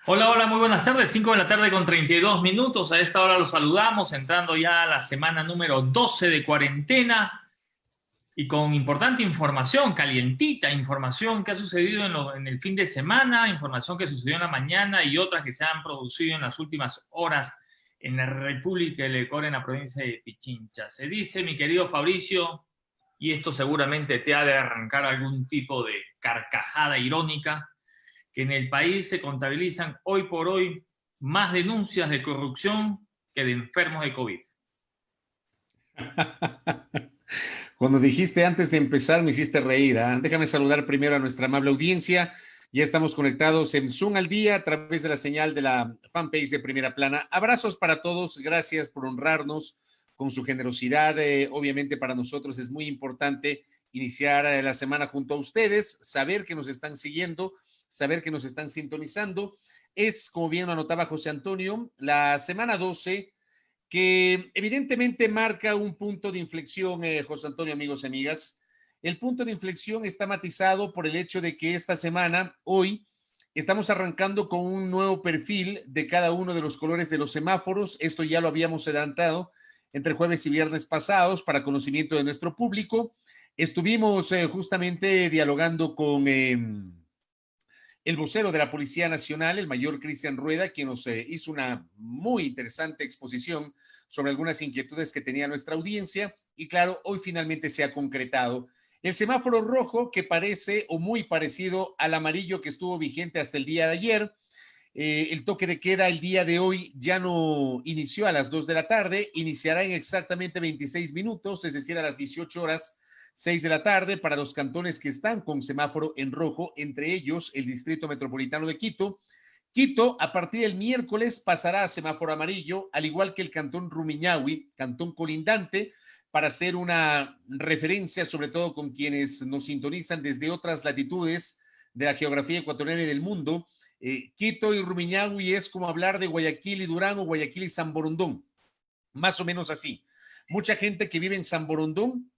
Hola, hola, muy buenas tardes. 5 de la tarde con 32 minutos. A esta hora los saludamos, entrando ya a la semana número 12 de cuarentena y con importante información, calientita información que ha sucedido en el fin de semana, información que sucedió en la mañana y otras que se han producido en las últimas horas en la República del Ecuador, en la provincia de Pichincha. Se dice, mi querido Fabricio, y esto seguramente te ha de arrancar algún tipo de carcajada irónica, que en el país se contabilizan hoy por hoy más denuncias de corrupción que de enfermos de COVID. Cuando dijiste antes de empezar, me hiciste reír. ¿Ah? Déjame saludar primero a nuestra amable audiencia. Ya estamos conectados en Zoom al día a través de la señal de la fanpage de Primera Plana. Abrazos para todos. Gracias por honrarnos con su generosidad. Obviamente para nosotros es muy importante iniciar la semana junto a ustedes, saber que nos están siguiendo, saber que nos están sintonizando. Es, como bien lo anotaba José Antonio, la semana 12 que evidentemente marca un punto de inflexión, José Antonio, amigos y amigas. El punto de inflexión está matizado por el hecho de que esta semana, hoy, estamos arrancando con un nuevo perfil de cada uno de los colores de los semáforos. Esto ya lo habíamos adelantado entre jueves y viernes pasados para conocimiento de nuestro público. Estuvimos justamente dialogando con el vocero de la Policía Nacional, el mayor Cristian Rueda, quien nos hizo una muy interesante exposición sobre algunas inquietudes que tenía nuestra audiencia y claro, hoy finalmente se ha concretado. El semáforo rojo, que parece o muy parecido al amarillo que estuvo vigente hasta el día de ayer. El toque de queda el día de hoy ya no inició a las 2 de la tarde, iniciará en exactamente 26 minutos, es decir, a las 18 horas 6 de la tarde para los cantones que están con semáforo en rojo, entre ellos el Distrito Metropolitano de Quito. Quito, a partir del miércoles, pasará a semáforo amarillo, al igual que el cantón Rumiñahui, cantón colindante, para hacer una referencia, sobre todo con quienes nos sintonizan desde otras latitudes de la geografía ecuatoriana y del mundo. Quito y Rumiñahui es como hablar de Guayaquil y Durán o Guayaquil y San Borondón, más o menos así. Mucha gente que vive en San Borondón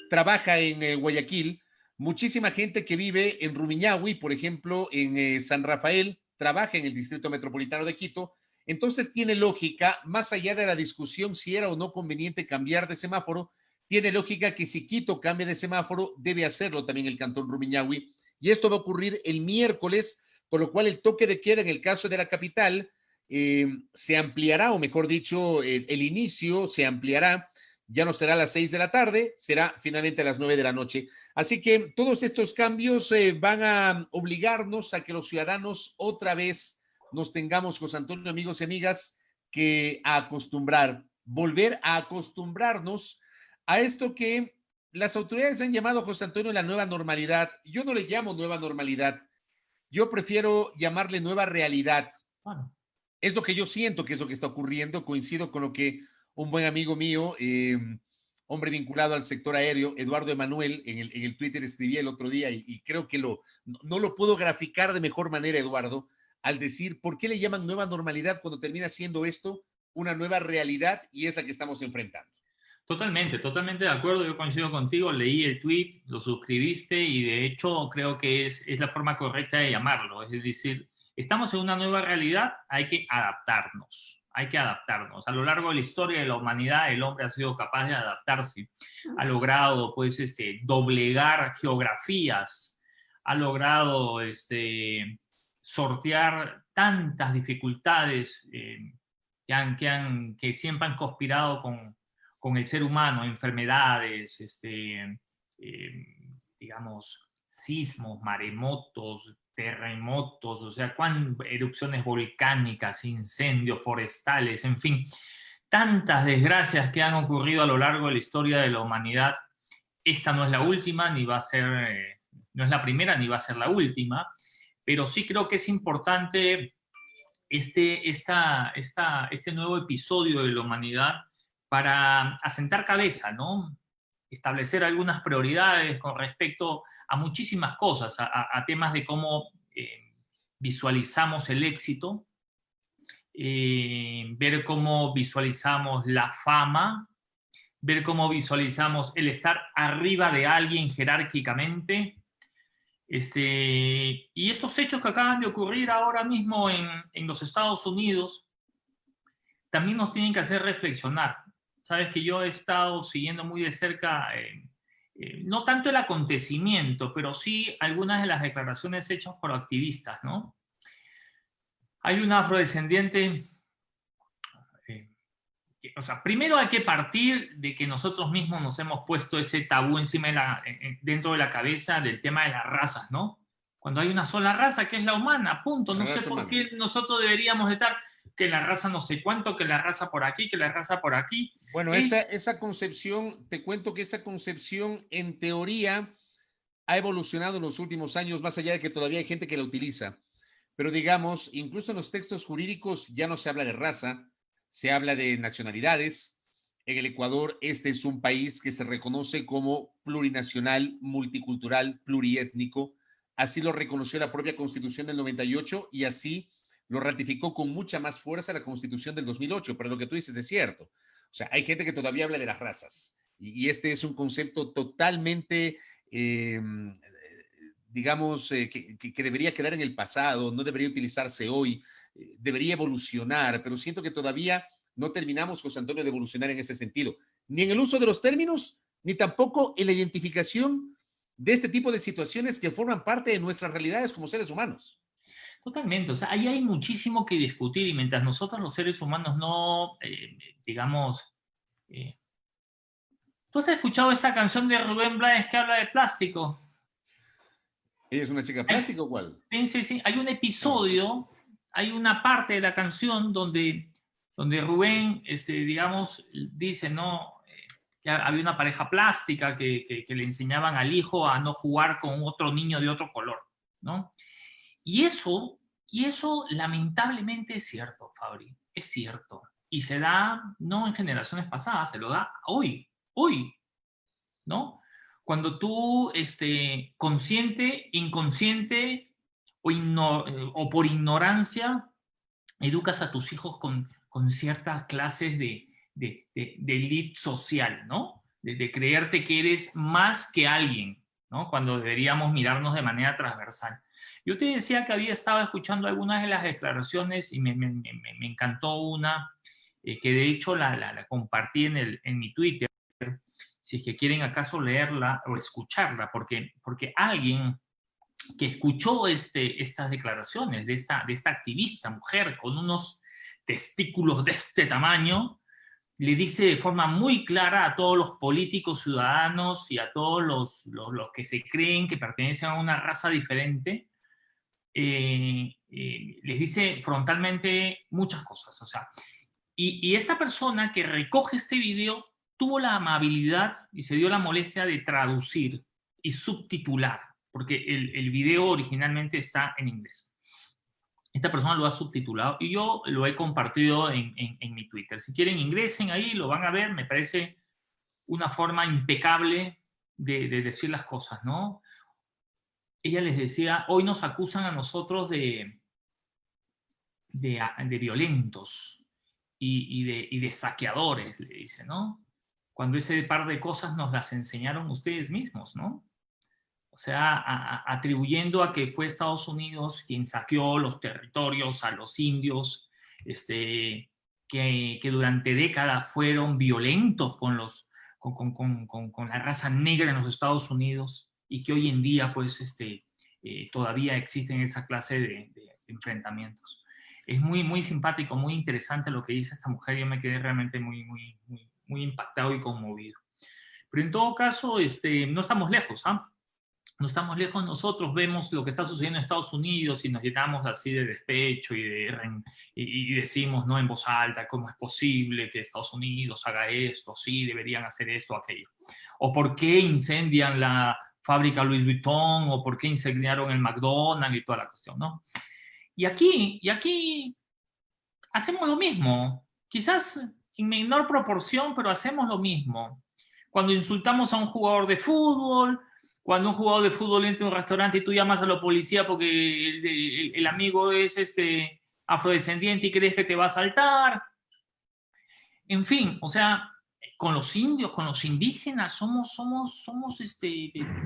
trabaja en Guayaquil, muchísima gente que vive en Rumiñahui, por ejemplo, en San Rafael, trabaja en el Distrito Metropolitano de Quito. Entonces tiene lógica, más allá de la discusión si era o no conveniente cambiar de semáforo, tiene lógica que si Quito cambia de semáforo, debe hacerlo también el cantón Rumiñahui. Y esto va a ocurrir el miércoles, con lo cual el toque de queda en el caso de la capital se ampliará, o mejor dicho, el inicio se ampliará. Ya no será a las 6 de la tarde, será finalmente a las 9 de la noche. Así que todos estos cambios van a obligarnos a que los ciudadanos otra vez nos tengamos, José Antonio, amigos y amigas, que a acostumbrar, volver a acostumbrarnos a esto que las autoridades han llamado, José Antonio, la nueva normalidad. Yo no le llamo nueva normalidad, yo prefiero llamarle nueva realidad. Bueno, Es lo que yo siento que es lo que está ocurriendo. Coincido con lo que un buen amigo mío, hombre vinculado al sector aéreo, Eduardo Emanuel, en el Twitter escribía el otro día y creo que no lo puedo graficar de mejor manera, Eduardo, al decir, ¿por qué le llaman nueva normalidad cuando termina siendo esto una nueva realidad y es la que estamos enfrentando? totalmente, totalmente de acuerdo. Yo coincido contigo. Leí el tweet, lo suscribiste y de hecho creo que es la forma correcta de llamarlo. Es decir, estamos en una nueva realidad, hay que adaptarnos. Hay que adaptarnos. A lo largo de la historia de la humanidad, el hombre ha sido capaz de adaptarse. Ha logrado, pues, doblegar geografías. Ha logrado, sortear tantas dificultades que siempre han conspirado con el ser humano, enfermedades, digamos, sismos, maremotos, terremotos, o sea, erupciones volcánicas, incendios forestales, en fin, tantas desgracias que han ocurrido a lo largo de la historia de la humanidad. Esta no es la última, ni va a ser, no es la primera, ni va a ser la última, pero sí creo que es importante este nuevo episodio de la humanidad para asentar cabeza, ¿no? Establecer algunas prioridades con respecto a muchísimas cosas, a temas de cómo visualizamos el éxito, ver cómo visualizamos la fama, ver cómo visualizamos el estar arriba de alguien jerárquicamente, Y estos hechos que acaban de ocurrir ahora mismo en los Estados Unidos también nos tienen que hacer reflexionar. Sabes que yo he estado siguiendo muy de cerca, no tanto el acontecimiento, pero sí algunas de las declaraciones hechas por activistas, ¿no? Hay una afrodescendiente, o sea, primero hay que partir de que nosotros mismos nos hemos puesto ese tabú encima dentro de la cabeza del tema de las razas, ¿no? Cuando hay una sola raza, que es la humana, punto. No sé por qué nosotros deberíamos estar que la raza no sé cuánto, que la raza por aquí, que la raza por aquí. Bueno, esa concepción, te cuento que esa concepción en teoría ha evolucionado en los últimos años, más allá de que todavía hay gente que la utiliza. Pero digamos, incluso en los textos jurídicos ya no se habla de raza, se habla de nacionalidades. En el Ecuador, este es un país que se reconoce como plurinacional, multicultural, pluriétnico. Así lo reconoció la propia Constitución del 98 y así lo ratificó con mucha más fuerza la Constitución del 2008. Pero lo que tú dices es cierto. O sea, hay gente que todavía habla de las razas y este es un concepto totalmente, digamos, que debería quedar en el pasado, no debería utilizarse hoy, debería evolucionar, pero siento que todavía no terminamos, José Antonio, de evolucionar en ese sentido, ni en el uso de los términos, ni tampoco en la identificación de este tipo de situaciones que forman parte de nuestras realidades como seres humanos. Totalmente, o sea, ahí hay muchísimo que discutir y mientras nosotros los seres humanos no, digamos, ¿tú has escuchado esa canción de Rubén Blades que habla de plástico? ¿Ella es una chica plástica o cuál? Sí, sí, sí. Hay un No. episodio, hay una parte de la canción donde Rubén, digamos, dice, ¿no? Que había una pareja plástica que le enseñaban al hijo a no jugar con otro niño de otro color, ¿no? Y eso lamentablemente es cierto, Fabri, es cierto. Y se da, no en generaciones pasadas, se lo da hoy, ¿no? Cuando tú, consciente, inconsciente o por ignorancia, educas a tus hijos con ciertas clases de elite social, ¿no? De creerte que eres más que alguien, ¿no? Cuando deberíamos mirarnos de manera transversal. Yo te decía que había estado escuchando algunas de las declaraciones y me encantó una, que de hecho la compartí en mi Twitter, si es que quieren acaso leerla o escucharla, porque alguien que escuchó estas declaraciones de esta activista mujer con unos testículos de este tamaño, le dice de forma muy clara a todos los políticos ciudadanos y a todos los que se creen que pertenecen a una raza diferente, les dice frontalmente muchas cosas. O sea, y esta persona que recoge este video tuvo la amabilidad y se dio la molestia de traducir y subtitular, porque el video originalmente está en inglés. Esta persona lo ha subtitulado y yo lo he compartido en mi Twitter. Si quieren, ingresen ahí, lo van a ver. Me parece una forma impecable de decir las cosas, ¿no? Ella les decía, hoy nos acusan a nosotros de violentos y de saqueadores, le dice, ¿no? Cuando ese par de cosas nos las enseñaron ustedes mismos, ¿no? O sea, atribuyendo a que fue Estados Unidos quien saqueó los territorios a los indios, que durante décadas fueron violentos con la raza negra en los Estados Unidos y que hoy en día, pues, todavía existen esa clase de enfrentamientos. Es muy, muy simpático, muy interesante lo que dice esta mujer. Yo me quedé realmente muy impactado y conmovido. Pero en todo caso, no estamos lejos, ¿ah? No estamos lejos, nosotros vemos lo que está sucediendo en Estados Unidos y nos llenamos así de despecho y decimos, ¿no? En voz alta, ¿cómo es posible que Estados Unidos haga esto? Sí, deberían hacer esto o aquello. O ¿por qué incendian la fábrica Louis Vuitton? O ¿por qué incendiaron el McDonald's y toda la cuestión, ¿no? Y aquí hacemos lo mismo, quizás en menor proporción, pero hacemos lo mismo. Cuando insultamos a un jugador de fútbol, cuando un jugador de fútbol entra a un restaurante y tú llamas a la policía porque el amigo es afrodescendiente y crees que te va a asaltar. En fin, o sea, con los indios, con los indígenas, somos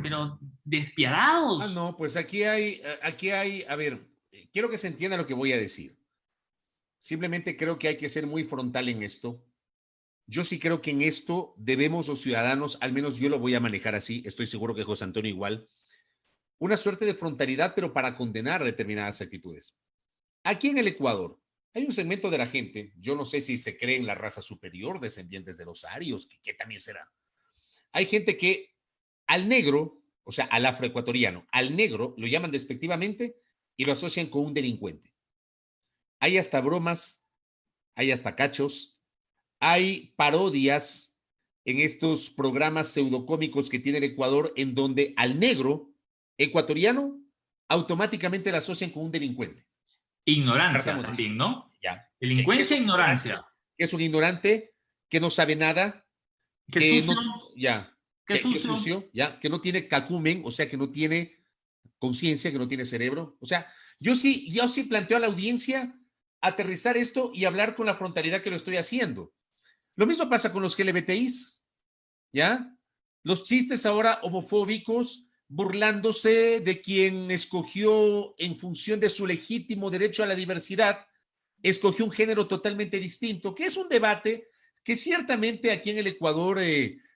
pero despiadados. No, pues aquí hay, a ver, quiero que se entienda lo que voy a decir. Simplemente creo que hay que ser muy frontal en esto. Yo sí creo que en esto debemos los ciudadanos, al menos yo lo voy a manejar así, estoy seguro que José Antonio igual, una suerte de frontalidad, pero para condenar determinadas actitudes. Aquí en el Ecuador hay un segmento de la gente, yo no sé si se cree en la raza superior, descendientes de los arios, que también será. Hay gente que al negro, o sea, al afroecuatoriano, al negro lo llaman despectivamente y lo asocian con un delincuente. Hay hasta bromas, hay hasta cachos, hay parodias en estos programas pseudocómicos que tiene el Ecuador en donde al negro ecuatoriano automáticamente la asocian con un delincuente. Ignorancia también, ¿no? Ya. Delincuencia e ignorancia. Que es un ignorante, que no sabe nada, que sucio, no, ya, que sucio, ya, que no tiene cacumen, o sea, que no tiene conciencia, que no tiene cerebro. O sea, yo sí planteo a la audiencia aterrizar esto y hablar con la frontalidad que lo estoy haciendo. Lo mismo pasa con los LGBTIs, ¿ya? Los chistes ahora homofóbicos, burlándose de quien escogió en función de su legítimo derecho a la diversidad, escogió un género totalmente distinto, que es un debate que ciertamente aquí en el Ecuador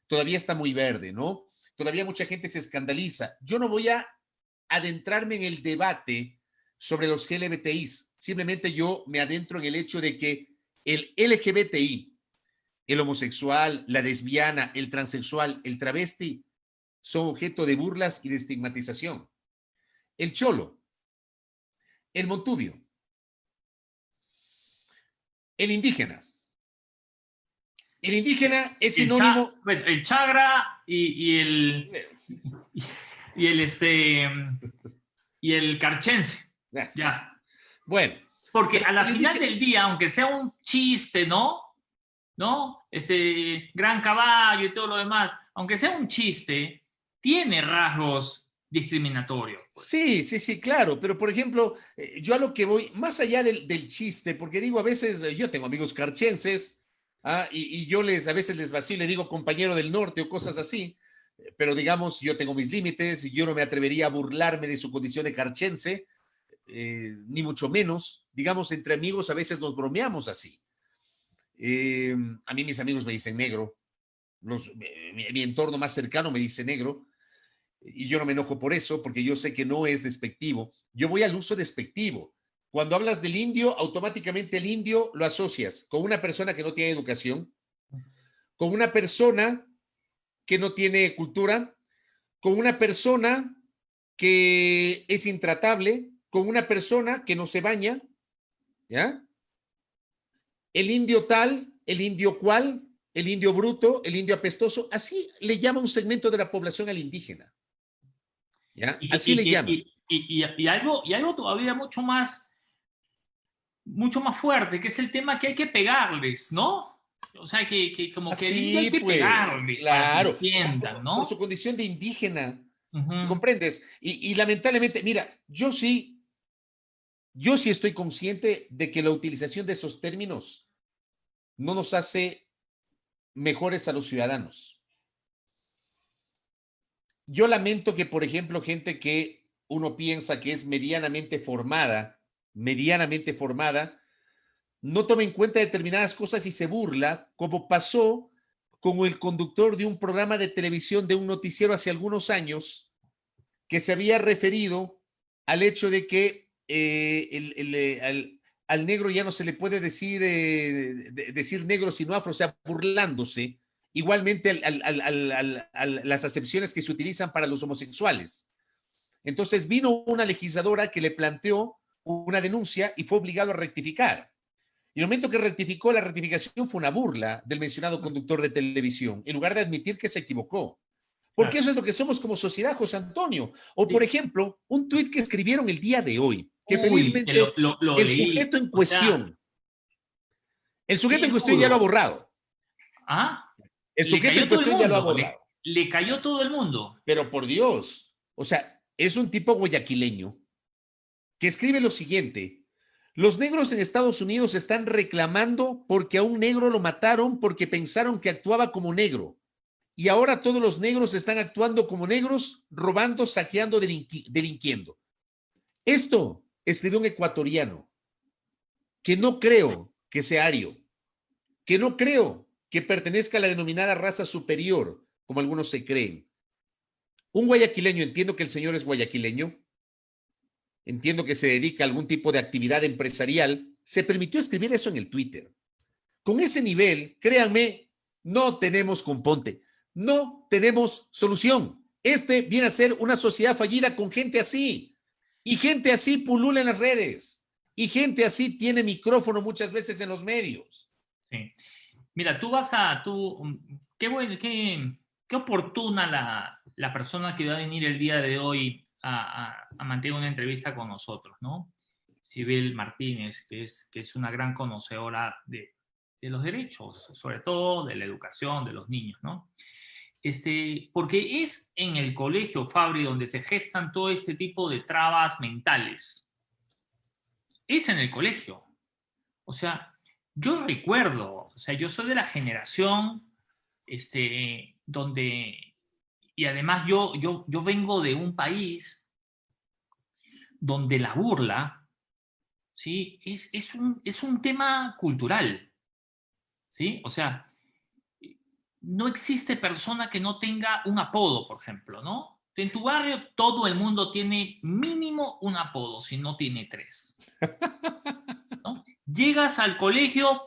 todavía está muy verde, ¿no? Todavía mucha gente se escandaliza. Yo no voy a adentrarme en el debate sobre los LGBTIs, simplemente yo me adentro en el hecho de que el LGBTI, el homosexual, la lesbiana, el transexual, el travesti, son objeto de burlas y de estigmatización. El cholo, el montubio, el indígena. El indígena es sinónimo... El chagra y el carchense. Ya. Bueno. Porque a la final del día, aunque sea un chiste, ¿no? Gran caballo y todo lo demás, aunque sea un chiste, tiene rasgos discriminatorios. Pues. Sí, claro, pero por ejemplo, yo a lo que voy, más allá del chiste, porque digo, a veces yo tengo amigos carchenses, y yo a veces les vacío, le digo compañero del norte o cosas así, pero digamos, yo tengo mis límites y yo no me atrevería a burlarme de su condición de carchense, ni mucho menos, digamos, entre amigos a veces nos bromeamos así. A mí mis amigos me dicen negro, mi entorno más cercano me dice negro, y yo no me enojo por eso, porque yo sé que no es despectivo. Yo voy al uso despectivo. Cuando hablas del indio, automáticamente el indio lo asocias con una persona que no tiene educación, con una persona que no tiene cultura, con una persona que es intratable, con una persona que no se baña, ¿ya? El indio tal, el indio cual, el indio bruto, el indio apestoso, así le llama un segmento de la población al indígena. ¿Ya? Así le llaman. Y algo todavía mucho más fuerte, que es el tema que hay que pegarles, ¿no? O sea, que como que el indio hay que pegarles, claro, para que entiendan, ¿no? Por su condición de indígena, ¿comprendes? Y lamentablemente, mira, yo sí estoy consciente de que la utilización de esos términos no nos hace mejores a los ciudadanos. Yo lamento que, por ejemplo, gente que uno piensa que es medianamente formada, no toma en cuenta determinadas cosas y se burla, como pasó con el conductor de un programa de televisión de un noticiero hace algunos años, que se había referido al hecho de que al negro ya no se le puede decir negro sino afro, o sea, burlándose, igualmente las acepciones que se utilizan para los homosexuales. Entonces vino una legisladora que le planteó una denuncia y fue obligado a rectificar. Y el momento que rectificó, la rectificación fue una burla del mencionado conductor de televisión, en lugar de admitir que se equivocó. Porque eso es lo que somos como sociedad, José Antonio. O, por ejemplo, un tuit que escribieron el día de hoy, que felizmente el sujeto en cuestión, ya lo ha borrado. El sujeto en cuestión ya lo ha borrado. Le cayó todo el mundo. Pero por Dios, o sea, es un tipo guayaquileño que escribe lo siguiente: Los negros en Estados Unidos están reclamando porque a un negro lo mataron porque pensaron que actuaba como negro. Y ahora todos los negros están actuando como negros, robando, saqueando, delinquiendo. Esto escribió un ecuatoriano que no creo que sea ario, que no creo que pertenezca a la denominada raza superior, como algunos se creen. Un guayaquileño, entiendo que el señor es guayaquileño, entiendo que se dedica a algún tipo de actividad empresarial, se permitió escribir eso en el Twitter. Con ese nivel, créanme, no tenemos componte, no tenemos solución. Este viene a ser una sociedad fallida con gente así. Y gente así pulula en las redes. Y gente así tiene micrófono muchas veces en los medios. Sí. Mira, qué bueno, qué oportuna la persona que va a venir el día de hoy a mantener una entrevista con nosotros, ¿no? Sibel Martínez, que es una gran conocedora de los derechos, sobre todo de la educación de los niños, ¿no? Porque es en el colegio, Fabri, donde se gestan todo este tipo de trabas mentales. Es en el colegio. O sea, yo recuerdo, o sea, yo soy de la generación donde, y además yo vengo de un país donde la burla, ¿sí? Es un tema cultural, ¿sí? O sea, no existe persona que no tenga un apodo, por ejemplo, ¿no? En tu barrio todo el mundo tiene mínimo un apodo, si no tiene tres, ¿no? Llegas al colegio,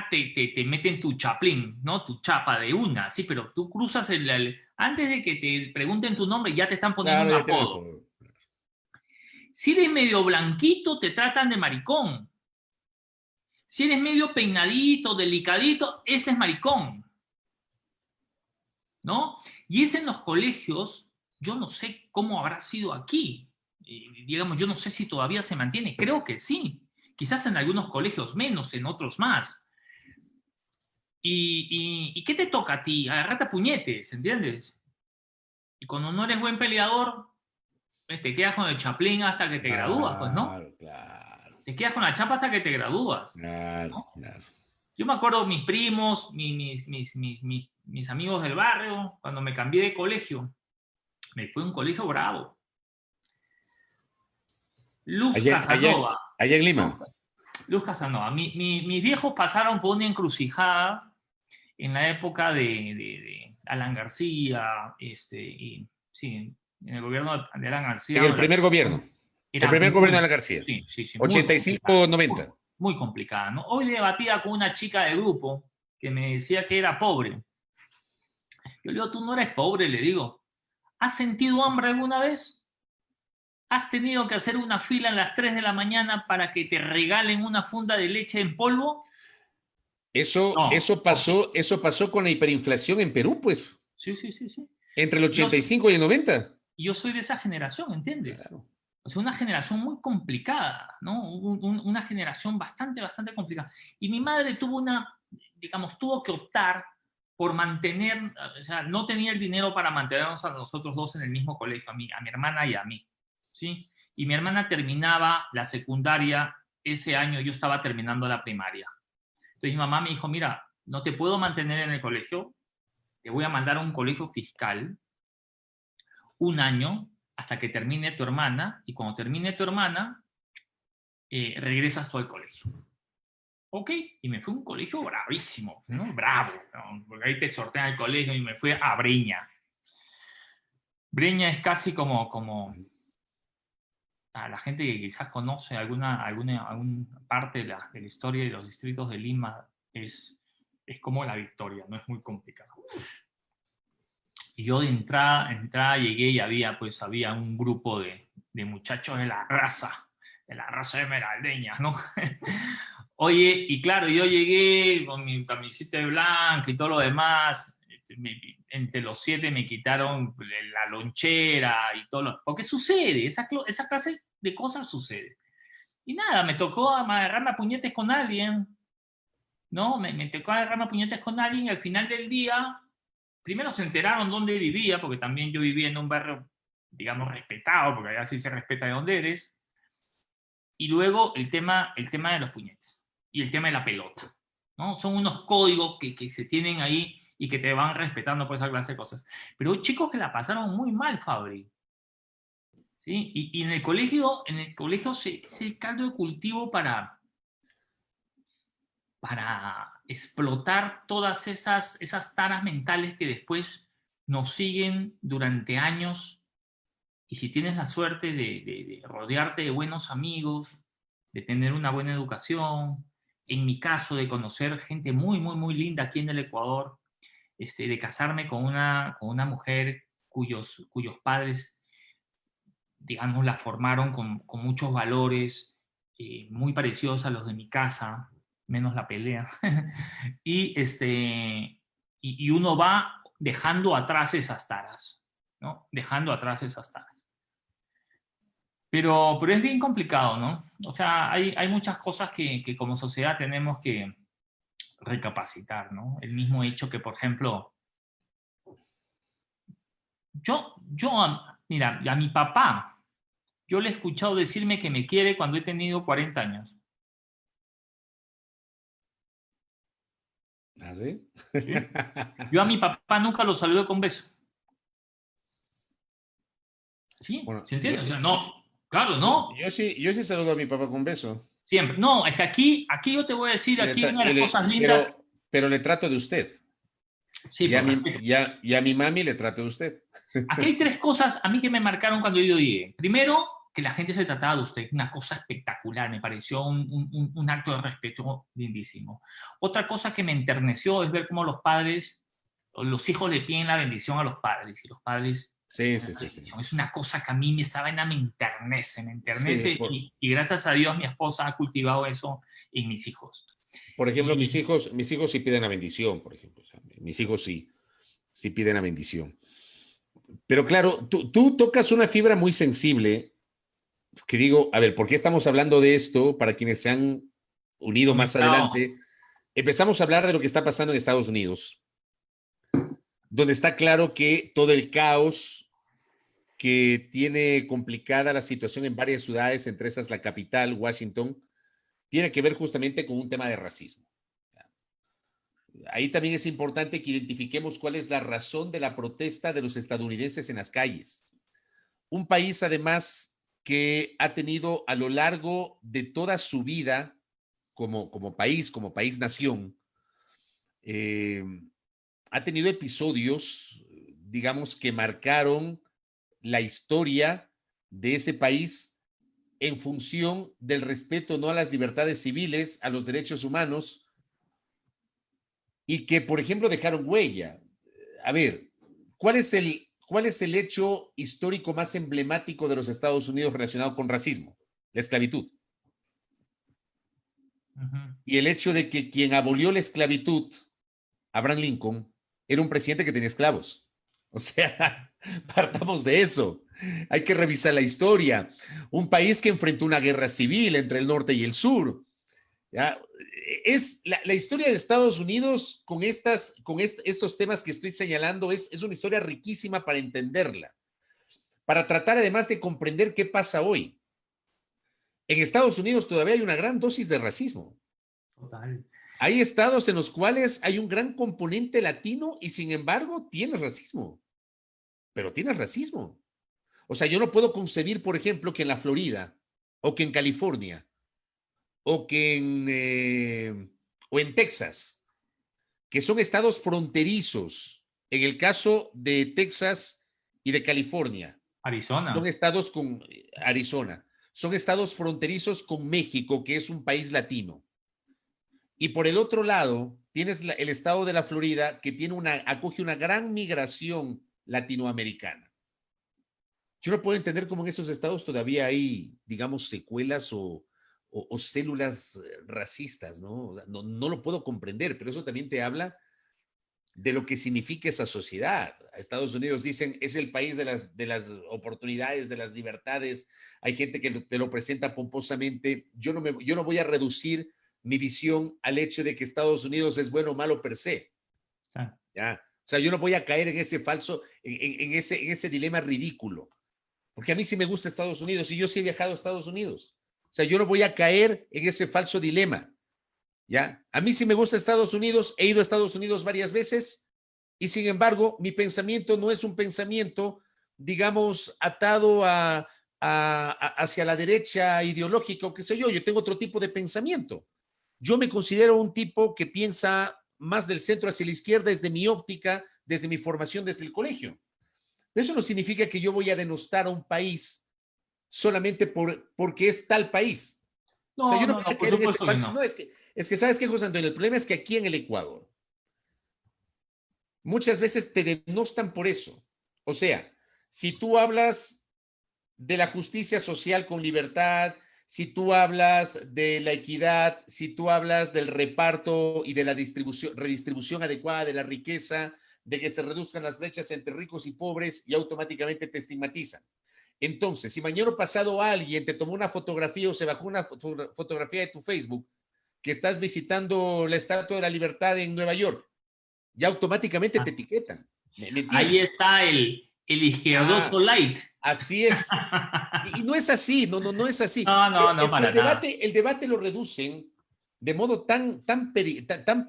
te meten tu chaplín, ¿no? Tu chapa de una, sí, pero tú cruzas antes de que te pregunten tu nombre, ya te están poniendo Claro, un ya tiene apodo. apodo. Si eres medio blanquito, te tratan de maricón. Si eres medio peinadito, delicadito, este es maricón, ¿no? Y es en los colegios, yo no sé cómo habrá sido aquí. Digamos, yo no sé si todavía se mantiene, creo que sí. Quizás en algunos colegios menos, en otros más. ¿Y qué te toca a ti? Agarrate a puñetes, ¿entiendes? Y cuando no eres buen peleador, pues te quedas con el chaplín hasta que te gradúas, pues, ¿no? Claro, claro, Te quedas con la chapa hasta que te gradúas, claro, ¿no? claro. Yo me acuerdo mis primos, mis amigos del barrio, cuando me cambié de colegio, me fui a un colegio bravo. Luz Allá, allá, Casanova. allá en Lima. Luz Casanova. Mis viejos pasaron por una encrucijada en la época de Alan García, sí, en el gobierno de Alan En García. el primer gobierno. El Era primer gobierno de muy, la García. sí, sí, sí, muy complicada, 85-90. muy complicada, ¿no? Hoy debatía con una chica de grupo que me decía que era pobre. Yo le digo, tú no eres pobre, le digo. ¿Has sentido hambre alguna vez? ¿Has tenido que hacer una fila a las 3 de la mañana para que te regalen una funda de leche en polvo? Eso, No. eso Ok. pasó, eso pasó con la hiperinflación en Perú, pues, Sí, sí, sí, sí. entre el Yo, 85 y el 90. yo soy de esa generación, ¿entiendes? Claro. O sea, una generación muy complicada, ¿no? Una generación bastante, bastante complicada. Y mi madre tuvo que optar por mantener, o sea, no tenía el dinero para mantenernos a nosotros dos en el mismo colegio, a mi hermana y a mí, ¿sí? Y mi hermana terminaba la secundaria ese año, yo estaba terminando la primaria. Entonces mi mamá me dijo, mira, no te puedo mantener en el colegio, te voy a mandar a un colegio fiscal un año hasta que termine tu hermana, y cuando termine tu hermana, regresas tú al colegio. Ok, y me fui a un colegio bravísimo, ¿no? Bravo, ¿no? Porque ahí te sortean el colegio y me fui a Breña. Breña es casi como a la gente que quizás conoce alguna parte de la historia de los distritos de Lima, es como la Victoria, no es muy complicado. Y yo de entrada llegué y había un grupo de muchachos de la raza esmeraldeña, ¿no? Oye, y claro, yo llegué con mi camiseta blanca y todo lo demás. Entre los 7 me quitaron la lonchera y todo lo... Porque sucede, esa clase de cosas sucede. Y nada, me tocó agarrarme a puñetes con alguien, ¿no? Me tocó agarrarme a puñetes con alguien y al final del día, primero se enteraron dónde vivía, porque también yo vivía en un barrio, digamos, respetado, porque allá sí se respeta de dónde eres. y luego el tema de los puñetes y el tema de la pelota, ¿no? Son unos códigos que se tienen ahí y que te van respetando por esa clase de cosas. Pero hay chicos que la pasaron muy mal, Fabri. ¿Sí? Y en el colegio es el caldo de cultivo para explotar todas esas taras mentales que después nos siguen durante años. Y si tienes la suerte de rodearte de buenos amigos, de tener una buena educación, en mi caso de conocer gente muy, muy, muy linda aquí en el Ecuador, de casarme con una mujer cuyos padres, digamos, la formaron con muchos valores muy parecidos a los de mi casa, menos la pelea. y uno va dejando atrás esas taras, ¿no? Dejando atrás esas taras. Pero es bien complicado, ¿no? O sea, hay muchas cosas que como sociedad tenemos que recapacitar, ¿no? El mismo hecho que, por ejemplo, mira, a mi papá, yo le he escuchado decirme que me quiere cuando he tenido 40 años. ¿Ah, sí? ¿Sí? Yo a mi papá nunca lo saludé con beso. ¿Sí? Bueno, ¿Se entiende? yo O sea, sí, no, claro, no. yo sí saludo a mi papá con beso. Siempre. No, es que aquí yo te voy a decir, Y le aquí tra- una de y las le- cosas lindas, pero le trato de usted. sí, por respeto. Y a mi mami le trato de usted. Aquí hay tres cosas a mí que me marcaron cuando yo llegué. Primero, que la gente se trataba de usted, una cosa espectacular, me pareció un acto de respeto lindísimo. Otra cosa que me enterneció es ver cómo los padres, los hijos le piden la bendición a los padres, y los padres Sí, dan sí, la sí, sí. bendición. Es una cosa que a mí esa vaina me Sí, enternece, y gracias a Dios mi esposa ha cultivado eso en mis hijos. por ejemplo, Y, mis hijos sí piden la bendición, por ejemplo. O sea, mis hijos sí piden la bendición. Pero claro, tú tocas una fibra muy sensible que digo, a ver, ¿por qué estamos hablando de esto para quienes se han unido más conectado. adelante? Empezamos a hablar de lo que está pasando en Estados Unidos, donde está claro que todo el caos que tiene complicada la situación en varias ciudades, entre esas la capital, Washington, tiene que ver justamente con un tema de racismo. Ahí también es importante que identifiquemos cuál es la razón de la protesta de los estadounidenses en las calles. Un país, además, que ha tenido a lo largo de toda su vida como país nación, eh, ha tenido episodios, digamos, que marcaron la historia de ese país en función del respeto no a las libertades civiles, a los derechos humanos, y que, por ejemplo, dejaron huella. A ver, ¿cuál es el hecho histórico más emblemático de los Estados Unidos relacionado con racismo? La esclavitud. Y el hecho de que quien abolió la esclavitud, Abraham Lincoln, era un presidente que tenía esclavos. O sea, partamos de eso. Hay que revisar la historia. Un país que enfrentó una guerra civil entre el norte y el sur. ¿Ya? Es la historia de Estados Unidos con estos temas que estoy señalando es una historia riquísima para entenderla, para tratar además de comprender qué pasa hoy. En Estados Unidos todavía hay una gran dosis de racismo. Total. Hay estados en los cuales hay un gran componente latino y sin embargo tienes racismo, pero tienes racismo. O sea, yo no puedo concebir, por ejemplo, que en la Florida o que en California o que o en Texas, que son estados fronterizos, en el caso de Texas y de California, son Arizona. estados con Arizona, son estados fronterizos con México, que es un país latino. Y por el otro lado, tienes el estado de la Florida, que acoge una gran migración latinoamericana. Yo no puedo entender cómo en esos estados todavía hay, digamos, secuelas o células racistas, ¿no? ¿no? No lo puedo comprender, pero eso también te habla de lo que significa esa sociedad. Estados Unidos dicen es el país de las oportunidades, de las libertades. Hay gente que te lo presenta pomposamente. Yo no voy a reducir mi visión al hecho de que Estados Unidos es bueno o malo per se. Ah. ¿Ya? O sea, yo no voy a caer en ese falso, en ese dilema ridículo. Porque a mí sí me gusta Estados Unidos y yo sí he viajado a Estados Unidos. O sea, yo no voy a caer en ese falso dilema, ¿ya? A mí sí me gusta Estados Unidos, he ido a Estados Unidos varias veces y sin embargo mi pensamiento no es un pensamiento, digamos, atado hacia la derecha ideológica o qué sé yo tengo otro tipo de pensamiento. Yo me considero un tipo que piensa más del centro hacia la izquierda desde mi óptica, desde mi formación desde el colegio. Pero eso no significa que yo voy a denostar a un país solamente porque es tal país. O sea, No, yo no no, voy no, a por caer en este supuesto que falso. no. No, es que ¿sabes qué, José Antonio? El problema es que aquí en el Ecuador muchas veces te denostan por eso. O sea, si tú hablas de la justicia social con libertad, si tú hablas de la equidad, si tú hablas del reparto y de la redistribución adecuada de la riqueza, de que se reduzcan las brechas entre ricos y pobres, y automáticamente te estigmatizan. Entonces, si mañana pasado alguien te tomó una fotografía o se bajó una fotografía de tu Facebook que estás visitando la Estatua de la Libertad en Nueva York, ya automáticamente te Ah, etiquetan. ¿Me ahí entiendes? está el izquierdoso Ah, light. así es. Y no es así, no es así. No, Pero no, no, es que para nada. el debate lo reducen de modo tan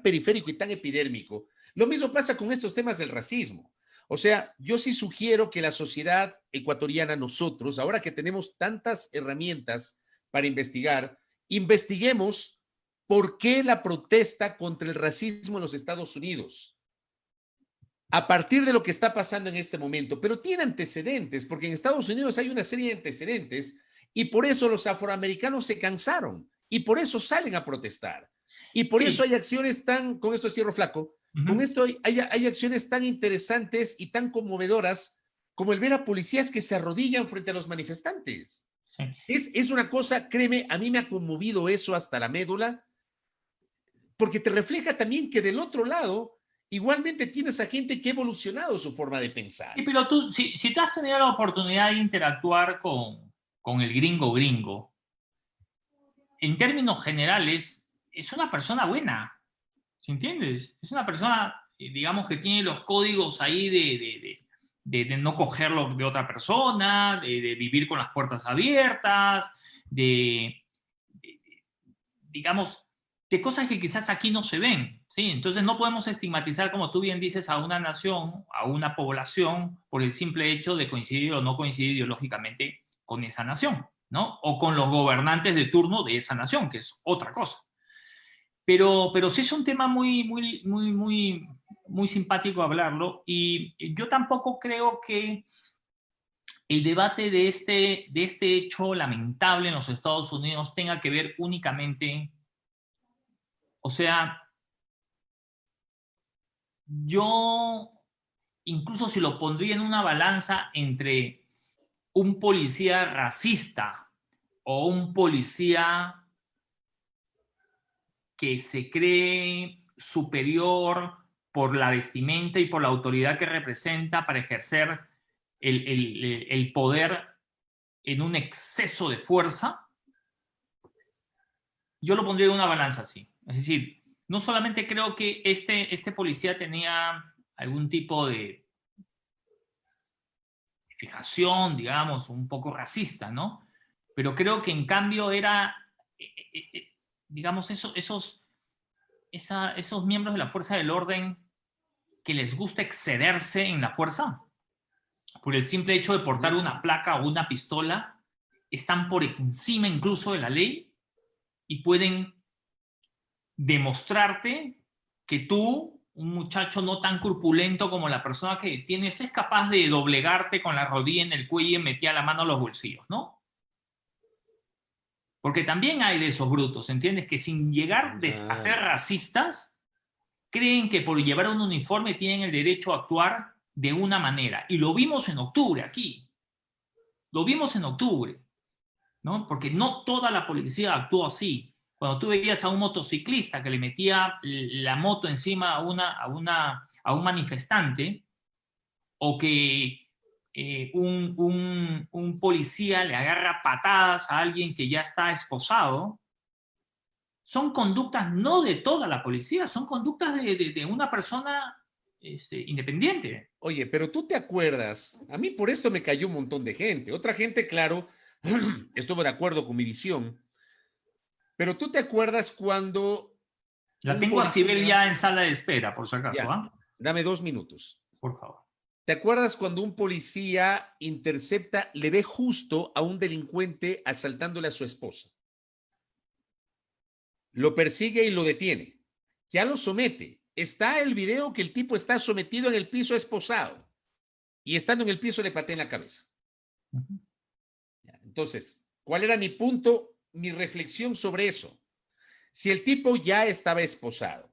periférico y tan epidérmico. Lo mismo pasa con estos temas del racismo. O sea, yo sí sugiero que la sociedad ecuatoriana, nosotros, ahora que tenemos tantas herramientas para investigar, investiguemos por qué la protesta contra el racismo en los Estados Unidos a partir de lo que está pasando en este momento, pero tiene antecedentes, porque en Estados Unidos hay una serie de antecedentes y por eso los afroamericanos se cansaron y por eso salen a protestar. Y por eso Sí. hay acciones tan, con esto cierro flaco, con Ujú. esto hay acciones tan interesantes y tan conmovedoras como el ver a policías que se arrodillan frente a los manifestantes. Sí. Es una cosa, créeme, a mí me ha conmovido eso hasta la médula, porque te refleja también que del otro lado igualmente tienes a gente que ha evolucionado su forma de pensar. Sí, pero tú, si tú has tenido la oportunidad de interactuar con el gringo gringo, en términos generales, es una persona buena, ¿sí entiendes? Es una persona, digamos, que tiene los códigos ahí de no cogerlo de otra persona, de vivir con las puertas abiertas, de, digamos, de cosas que quizás aquí no se ven, ¿sí? Entonces no podemos estigmatizar, como tú bien dices, a una nación, a una población, por el simple hecho de coincidir o no coincidir ideológicamente con esa nación, ¿no? O con los gobernantes de turno de esa nación, que es otra cosa. Pero sí es un tema muy simpático hablarlo y yo tampoco creo que el debate de este hecho lamentable en los Estados Unidos tenga que ver únicamente, o sea, yo incluso si lo pondría en una balanza entre un policía racista o un policía que se cree superior por la vestimenta y por la autoridad que representa para ejercer el poder en un exceso de fuerza, yo lo pondría en una balanza así. Es decir, no solamente creo que este policía tenía algún tipo de fijación, digamos, un poco racista, ¿no? Pero creo que en cambio era, digamos, esos miembros de la fuerza del orden que les gusta excederse en la fuerza, por el simple hecho de portar una placa o una pistola, están por encima incluso de la ley y pueden demostrarte que tú, un muchacho no tan corpulento como la persona que tienes, es capaz de doblegarte con la rodilla en el cuello y meter la mano a los bolsillos, ¿no? Porque también hay de esos brutos, ¿entiendes? Que sin llegar a ser racistas, creen que por llevar un uniforme tienen el derecho a actuar de una manera. Y lo vimos en octubre aquí. Lo vimos en octubre, ¿no? Porque no toda la policía actuó así. Cuando tú veías a un motociclista que le metía la moto encima a un manifestante, o que un policía le agarra patadas a alguien que ya está esposado, son conductas no de toda la policía, son conductas de una persona independiente. Oye, pero tú te acuerdas, a mí por esto me cayó un montón de gente. Otra gente, claro, estuvo de acuerdo con mi visión, Pero tú te acuerdas cuando La un tengo a policía... Sibel ya en sala de espera, por si acaso, Ya, ¿ah? dame 2 minutos. Por favor. ¿Te acuerdas cuando un policía intercepta, le ve justo a un delincuente asaltándole a su esposa? Lo persigue y lo detiene. Ya lo somete. Está el video que el tipo está sometido en el piso esposado y estando en el piso le patea en la cabeza. Entonces, ¿cuál era mi punto, mi reflexión sobre eso? Si el tipo ya estaba esposado,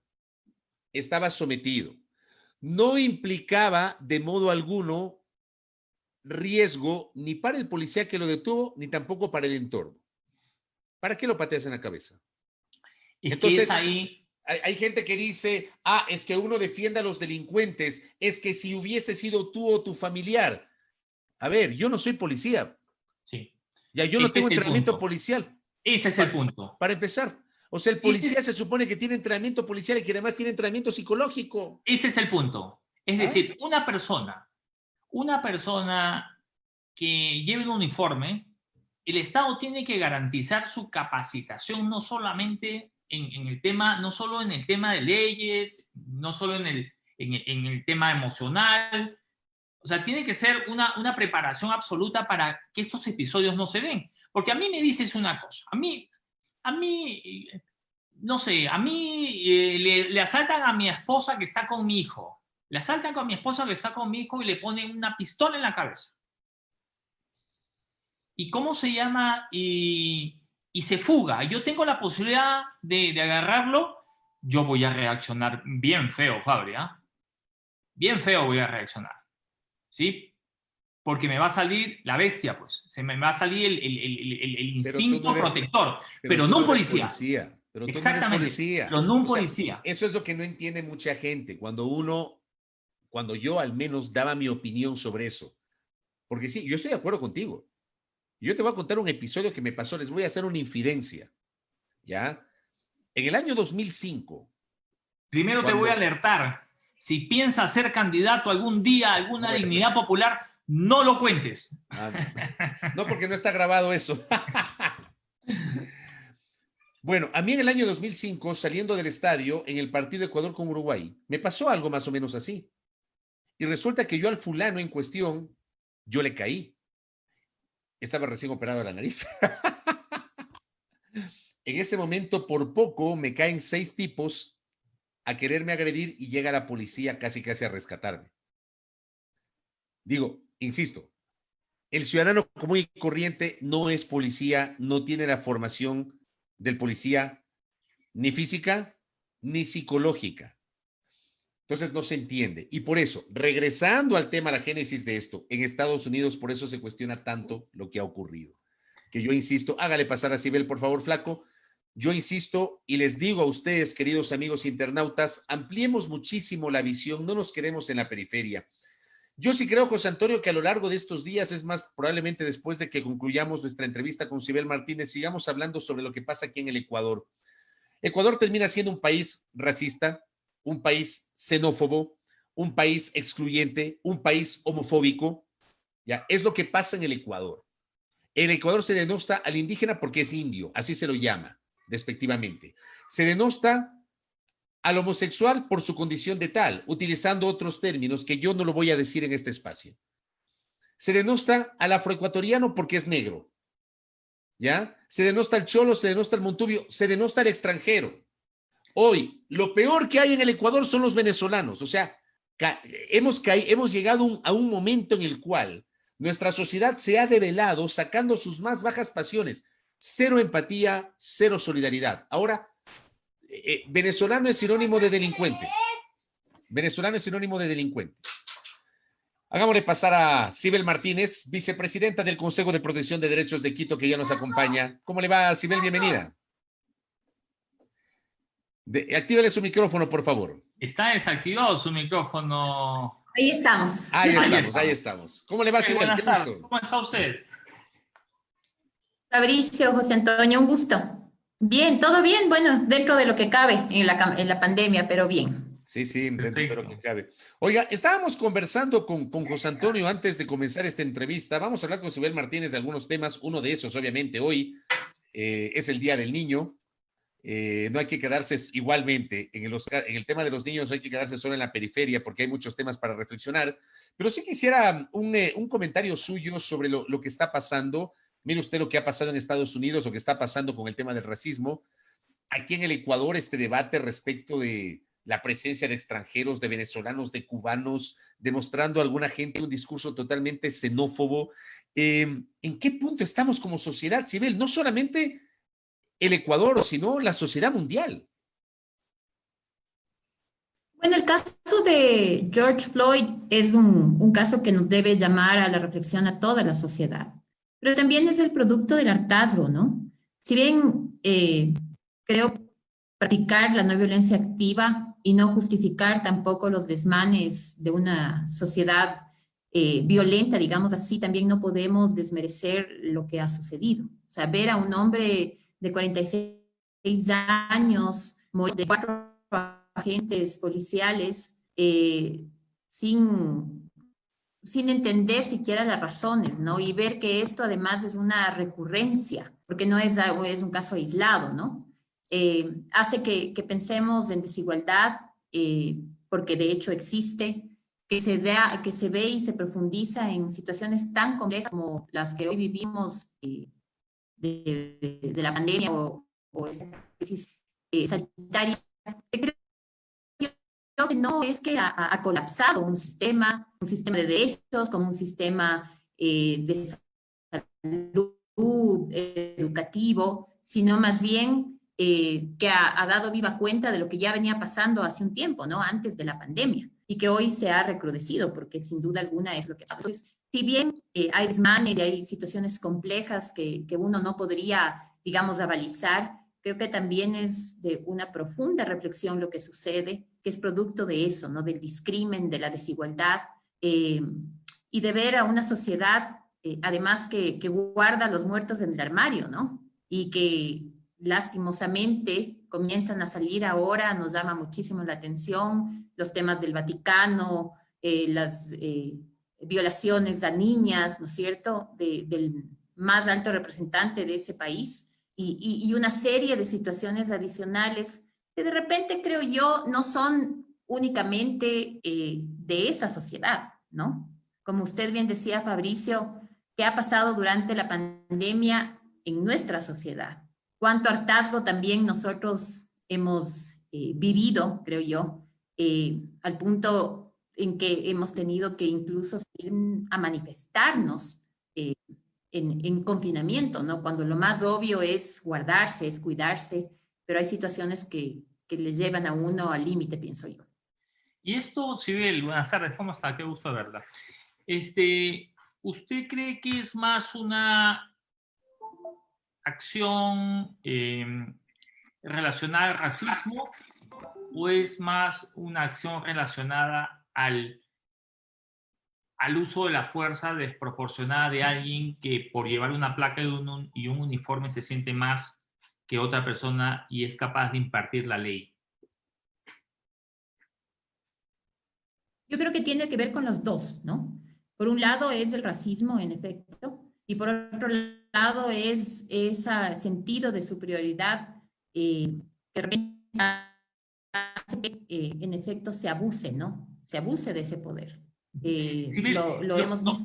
estaba sometido, no implicaba de modo alguno riesgo ni para el policía que lo detuvo, ni tampoco para el entorno. ¿Para qué lo pateas en la cabeza? Es que es Entonces, ahí, hay gente que dice, es que uno defiende a los delincuentes, es que si hubiese sido tú o tu familiar. A ver, yo no soy policía. sí, Ya yo no este tengo es el entrenamiento punto. policial. Ese es el punto. Para empezar. O sea, el policía se supone que tiene entrenamiento policial y que además tiene entrenamiento psicológico. Ese es el punto. Es ¿Ah? decir, una persona que lleve un uniforme, el Estado tiene que garantizar su capacitación no solamente en el tema, no solo en el tema de leyes, no solo en el tema emocional. O sea, tiene que ser una preparación absoluta para que estos episodios no se den. Porque a mí me dices una cosa, a mí no sé, a mí le asaltan a mi esposa que está con mi hijo. Le asaltan con mi esposa que está con mi hijo y le ponen una pistola en la cabeza. ¿Y cómo se llama? Y se fuga. Yo tengo la posibilidad de agarrarlo. Yo voy a reaccionar bien feo, Fabri, ¿ah? Bien feo voy a reaccionar. ¿Sí? Porque me va a salir la bestia, pues. Se me va a salir el instinto protector. Pero no un policía. Pero tú no eres Exactamente. policía. Pero no un O sea, policía. eso es lo que no entiende mucha gente. Cuando yo al menos daba mi opinión sobre eso. Porque sí, yo estoy de acuerdo contigo. Yo te voy a contar un episodio que me pasó. Les voy a hacer una infidencia. ¿Ya? En el año 2005. Primero te voy a alertar. Si piensas ser candidato algún día a alguna dignidad popular, no lo cuentes. No, porque no está grabado eso. Bueno, a mí en el año 2005, saliendo del estadio en el partido Ecuador con Uruguay, me pasó algo más o menos así. Y resulta que yo al fulano en cuestión, yo le caí. Estaba recién operado de la nariz. En ese momento, por poco, me caen 6 tipos a quererme agredir y llega la policía casi a rescatarme. Digo, insisto, el ciudadano común y corriente no es policía, no tiene la formación del policía ni física ni psicológica. Entonces no se entiende. Y por eso, regresando al tema, la génesis de esto, en Estados Unidos por eso se cuestiona tanto lo que ha ocurrido. Que yo insisto, hágale pasar a Sibel, por favor, flaco. Yo insisto y les digo a ustedes, queridos amigos internautas, ampliemos muchísimo la visión, no nos quedemos en la periferia. Yo sí creo, José Antonio, que a lo largo de estos días, es más, probablemente después de que concluyamos nuestra entrevista con Sibel Martínez, sigamos hablando sobre lo que pasa aquí en el Ecuador. Ecuador termina siendo un país racista, un país xenófobo, un país excluyente, un país homofóbico. ¿Ya? Es lo que pasa en el Ecuador. En el Ecuador se denosta al indígena porque es indio, así se lo llama, despectivamente. Se denosta al homosexual por su condición de tal, utilizando otros términos que yo no lo voy a decir en este espacio. Se denosta al afroecuatoriano porque es negro. ¿Ya? Se denosta al cholo, se denosta al montubio, se denosta al extranjero. Hoy, lo peor que hay en el Ecuador son los venezolanos. O sea, hemos llegado a un momento en el cual nuestra sociedad se ha develado sacando sus más bajas pasiones. Cero empatía, cero solidaridad. Ahora, venezolano es sinónimo de delincuente. Venezolano es sinónimo de delincuente. Hagámosle pasar a Sibel Martínez, vicepresidenta del Consejo de Protección de Derechos de Quito, que ya nos acompaña. ¿Cómo le va, Sibel? Bienvenida. Actívale su micrófono, por favor. Está desactivado su micrófono. Ahí estamos. Ahí estamos. ¿Cómo le va, Sibel? Buenas tardes. Gusto. ¿Cómo está usted? Fabricio, José Antonio, un gusto. Bien, todo bien, bueno, dentro de lo que cabe en la pandemia, pero bien. Sí, dentro de lo que cabe. Oiga, estábamos conversando con José Antonio antes de comenzar esta entrevista. Vamos a hablar con Sibel Martínez de algunos temas. Uno de esos, obviamente, hoy es el Día del Niño. No hay que quedarse igualmente en el tema de los niños, hay que quedarse solo en la periferia porque hay muchos temas para reflexionar, pero sí quisiera un comentario suyo sobre lo que está pasando. Mire usted lo que ha pasado en Estados Unidos, lo que está pasando con el tema del racismo. Aquí en el Ecuador, este debate respecto de la presencia de extranjeros, de venezolanos, de cubanos, demostrando a alguna gente un discurso totalmente xenófobo. ¿En qué punto estamos como sociedad civil? No solamente el Ecuador, sino la sociedad mundial. Bueno, el caso de George Floyd es un caso que nos debe llamar a la reflexión a toda la sociedad, pero también es el producto del hartazgo, ¿no? Si bien creo practicar la no violencia activa y no justificar tampoco los desmanes de una sociedad violenta, digamos así, también no podemos desmerecer lo que ha sucedido. O sea, ver a un hombre de 46 años morir de 4 agentes policiales sin entender siquiera las razones, ¿no? Y ver que esto además es una recurrencia, porque no es un caso aislado, ¿no? Hace que pensemos en desigualdad, porque de hecho existe, que se ve y se profundiza en situaciones tan complejas como las que hoy vivimos de la pandemia o esa crisis sanitaria. Creo que no es que ha colapsado un sistema de derechos, como un sistema de salud educativo, sino más bien que ha dado viva cuenta de lo que ya venía pasando hace un tiempo, ¿no? Antes de la pandemia, y que hoy se ha recrudecido, porque sin duda alguna es lo que pasa. Entonces, si bien hay desmanes y hay situaciones complejas que uno no podría, digamos, avalizar, creo que también es de una profunda reflexión lo que sucede, que es producto de eso, ¿no? Del discrimen, de la desigualdad, y de ver a una sociedad, además, que guarda los muertos en el armario, ¿no? Y que lastimosamente comienzan a salir ahora, nos llama muchísimo la atención los temas del Vaticano, las violaciones a niñas, ¿no es cierto?, del más alto representante de ese país, y una serie de situaciones adicionales que de repente, creo yo, no son únicamente de esa sociedad, ¿no? Como usted bien decía, Fabricio, ¿qué ha pasado durante la pandemia en nuestra sociedad? Cuánto hartazgo también nosotros hemos vivido, creo yo, al punto en que hemos tenido que incluso salir a manifestarnos en confinamiento, ¿no? Cuando lo más obvio es guardarse, es cuidarse, pero hay situaciones que le llevan a uno al límite, pienso yo. Y esto, Sibel, buenas tardes, ¿cómo está? Qué gusto verla. ¿Usted cree que es más una acción relacionada al racismo o es más una acción relacionada al uso de la fuerza desproporcionada de alguien que por llevar una placa y un uniforme se siente más que otra persona y es capaz de impartir la ley? Yo creo que tiene que ver con los dos, ¿no? Por un lado es el racismo, en efecto, y por otro lado es ese sentido de superioridad que hace que, en efecto, se abuse, ¿no? Se abuse de ese poder. Lo hemos visto.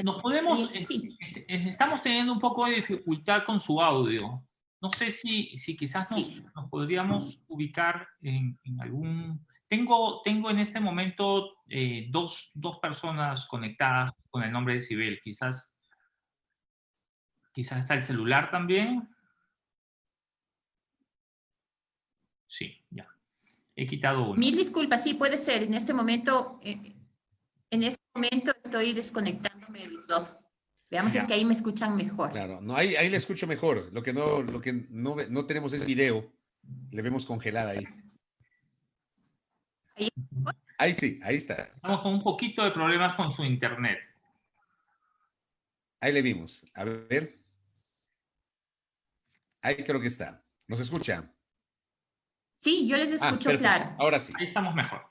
Nos podemos, Sí. Estamos teniendo un poco de dificultad con su audio. No sé si quizás Sí. nos podríamos ubicar en algún... Tengo en este momento dos personas conectadas con el nombre de Sibel. Quizás está el celular también. Sí, ya. He quitado uno. Mil disculpas, sí, puede ser. En este momento estoy desconectándome del todo. Veamos si es que ahí me escuchan mejor. Claro, no, ahí le escucho mejor. Lo que no tenemos es video. Le vemos congelada ahí. Ahí sí, ahí está. Estamos con un poquito de problemas con su internet. Ahí le vimos. A ver. Ahí creo que está. ¿Nos escucha? Sí, yo les escucho perfecto. claro. Ahora sí. Ahí estamos mejor.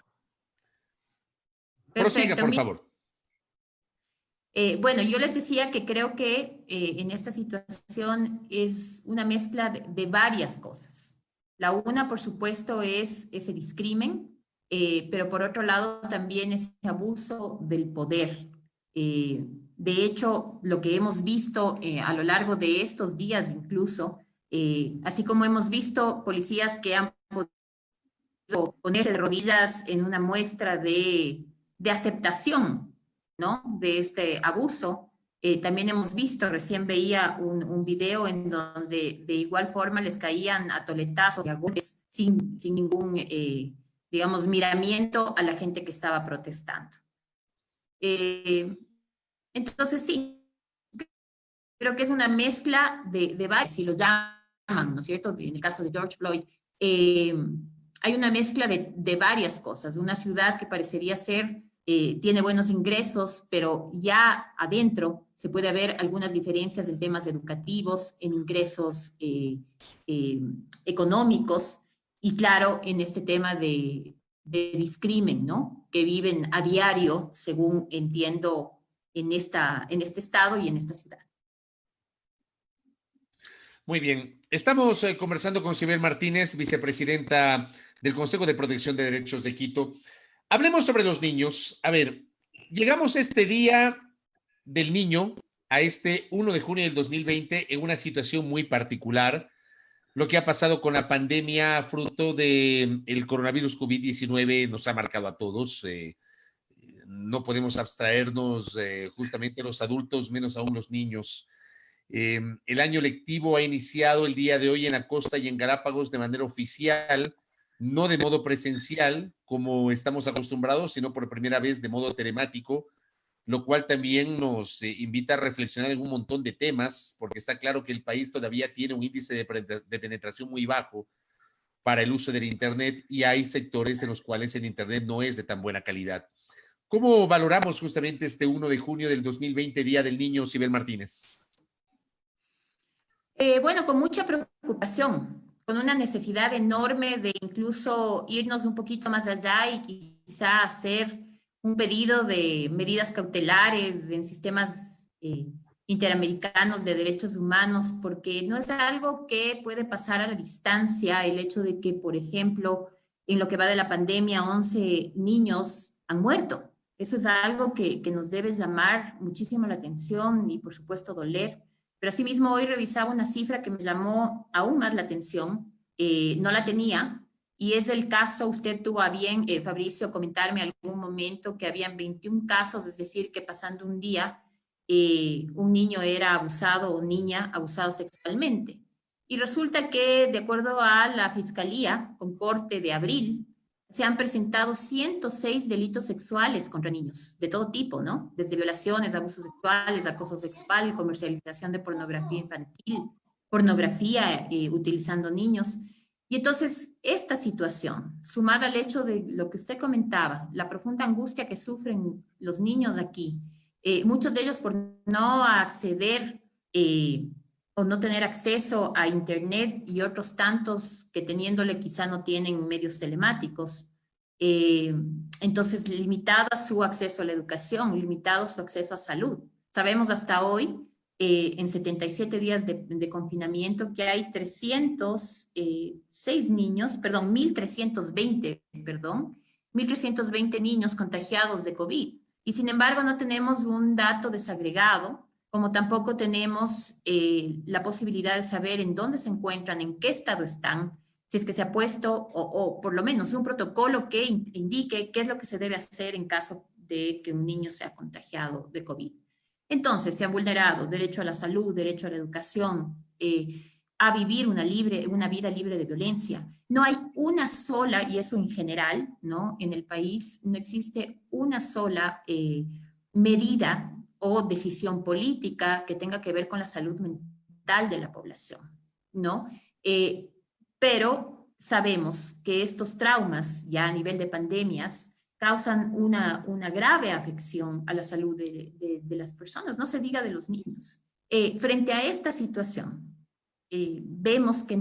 Prosiga, por favor. Bueno, yo les decía que creo que en esta situación es una mezcla de varias cosas. La una, por supuesto, es ese discrimen, pero por otro lado también ese abuso del poder. De hecho, lo que hemos visto a lo largo de estos días incluso, así como hemos visto policías que han podido ponerse de rodillas en una muestra de aceptación, ¿no?, de este abuso, también hemos visto, recién veía un video en donde de igual forma les caían a toletazos y a golpes sin ningún, digamos, miramiento a la gente que estaba protestando. Entonces, sí, creo que es una mezcla de varios, si lo llaman, ¿no es cierto? En el caso de George Floyd, hay una mezcla de varias cosas. Una ciudad que parecería ser, tiene buenos ingresos, pero ya adentro se puede ver algunas diferencias en temas educativos, en ingresos económicos y, claro, en este tema de discrimen, ¿no?, que viven a diario, según entiendo, en este estado y en esta ciudad. Muy bien. Estamos conversando con Sibel Martínez, vicepresidenta del Consejo de Protección de Derechos de Quito. Hablemos sobre los niños. A ver, llegamos a este Día del Niño, a este 1 de junio del 2020, en una situación muy particular. Lo que ha pasado con la pandemia fruto del coronavirus COVID-19 nos ha marcado a todos. No podemos abstraernos justamente los adultos, menos aún los niños. El año lectivo ha iniciado el día de hoy en la costa y en Galápagos de manera oficial, no de modo presencial, como estamos acostumbrados, sino por primera vez de modo telemático, lo cual también nos invita a reflexionar en un montón de temas, porque está claro que el país todavía tiene un índice de penetración muy bajo para el uso del Internet y hay sectores en los cuales el Internet no es de tan buena calidad. ¿Cómo valoramos justamente este 1 de junio del 2020, Día del Niño, Sibel Martínez? Bueno, con mucha preocupación, con una necesidad enorme de incluso irnos un poquito más allá y quizá hacer un pedido de medidas cautelares en sistemas interamericanos de derechos humanos, porque no es algo que puede pasar a la distancia el hecho de que, por ejemplo, en lo que va de la pandemia, 11 niños han muerto. Eso es algo que nos debe llamar muchísimo la atención y, por supuesto, doler. Pero asimismo, hoy revisaba una cifra que me llamó aún más la atención, no la tenía, y es el caso, usted tuvo a bien, Fabricio, comentarme algún momento que habían 21 casos, es decir, que pasando un día, un niño era abusado o niña abusado sexualmente. Y resulta que, de acuerdo a la Fiscalía, con corte de abril, se han presentado 106 delitos sexuales contra niños, de todo tipo, ¿no? Desde violaciones, abusos sexuales, acoso sexual, comercialización de pornografía infantil, pornografía utilizando niños. Y entonces, esta situación, sumada al hecho de lo que usted comentaba, la profunda angustia que sufren los niños aquí, muchos de ellos por no acceder o no tener acceso a Internet y otros tantos que teniéndole quizá no tienen medios telemáticos. Entonces, limitado a su acceso a la educación, limitado a su acceso a salud. Sabemos hasta hoy, en 77 días de confinamiento, que hay 306 niños, perdón, 1.320 niños contagiados de COVID. Y sin embargo, no tenemos un dato desagregado, como tampoco tenemos la posibilidad de saber en dónde se encuentran, en qué estado están, si es que se ha puesto o por lo menos un protocolo que indique qué es lo que se debe hacer en caso de que un niño sea contagiado de COVID. Entonces, se ha vulnerado derecho a la salud, derecho a la educación, a vivir una vida libre de violencia. No hay una sola, y eso en general, ¿no? En el país no existe una sola medida o decisión política que tenga que ver con la salud mental de la población, ¿no? Pero sabemos que estos traumas, ya a nivel de pandemias, causan una grave afección a la salud de las personas, no se diga de los niños. Frente a esta situación, vemos que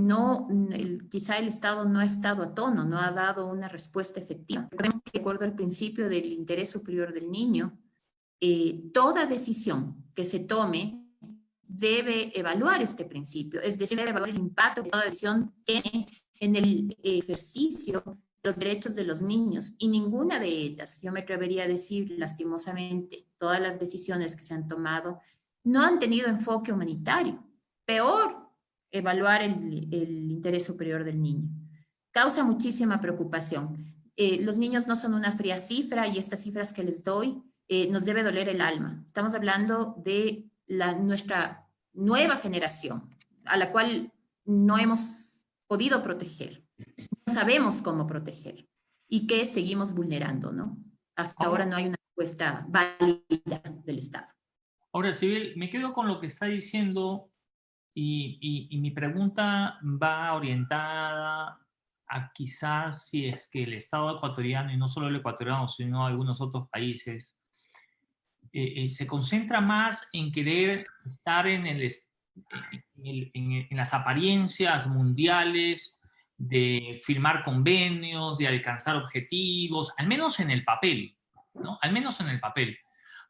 quizá el Estado no ha estado a tono, no ha dado una respuesta efectiva. Recordemos que, de acuerdo al principio del interés superior del niño, toda decisión que se tome debe evaluar este principio, es decir, debe evaluar el impacto que toda decisión tiene en el ejercicio de los derechos de los niños, y ninguna de ellas, yo me atrevería a decir lastimosamente, todas las decisiones que se han tomado no han tenido enfoque humanitario. Peor, evaluar el interés superior del niño. Causa muchísima preocupación. Los niños no son una fría cifra, y estas cifras que les doy nos debe doler el alma. Estamos hablando de nuestra nueva generación, a la cual no hemos podido proteger, no sabemos cómo proteger, y que seguimos vulnerando, ¿no? Hasta ahora no hay una respuesta válida del Estado. Ahora, Sibel, me quedo con lo que está diciendo, y mi pregunta va orientada a quizás si es que el Estado ecuatoriano, y no solo el ecuatoriano, sino algunos otros países, se concentra más en querer estar en las apariencias mundiales, de firmar convenios, de alcanzar objetivos, al menos en el papel, ¿no? Al menos en el papel.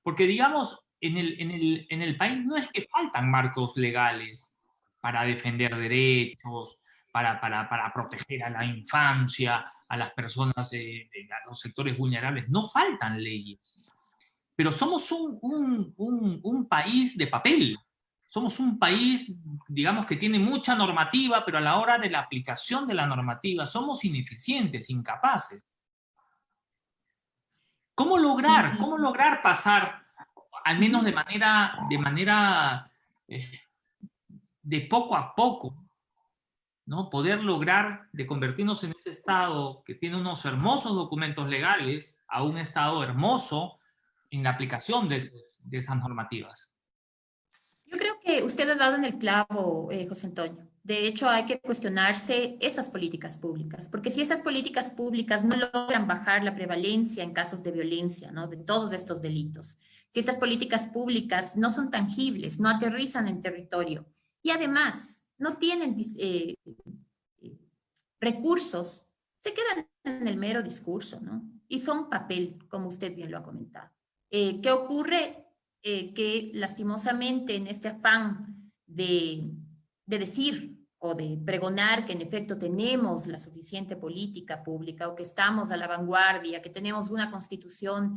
Porque, digamos, en el país no es que faltan marcos legales para defender derechos, para proteger a la infancia, a las personas, a los sectores vulnerables. No faltan leyes. Pero somos un país de papel. Somos un país, digamos, que tiene mucha normativa, pero a la hora de la aplicación de la normativa somos ineficientes, incapaces. ¿Cómo lograr pasar, al menos de manera de poco a poco, ¿no? Poder lograr de convertirnos en ese Estado que tiene unos hermosos documentos legales a un Estado hermoso en la aplicación de esas normativas? Yo creo que usted ha dado en el clavo, José Antonio. De hecho, hay que cuestionarse esas políticas públicas, porque si esas políticas públicas no logran bajar la prevalencia en casos de violencia, ¿no? De todos estos delitos, si esas políticas públicas no son tangibles, no aterrizan en territorio, y además no tienen recursos, se quedan en el mero discurso, ¿no? Y son papel, como usted bien lo ha comentado. ¿Qué ocurre? Que lastimosamente en este afán de decir o de pregonar que en efecto tenemos la suficiente política pública, o que estamos a la vanguardia, que tenemos una constitución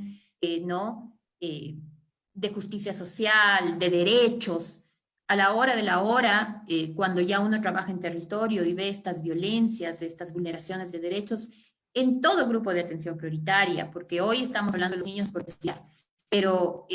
¿no? De justicia social, de derechos, a la hora de la hora, cuando ya uno trabaja en territorio y ve estas violencias, estas vulneraciones de derechos en todo grupo de atención prioritaria, porque hoy estamos hablando de los niños por estudiar, pero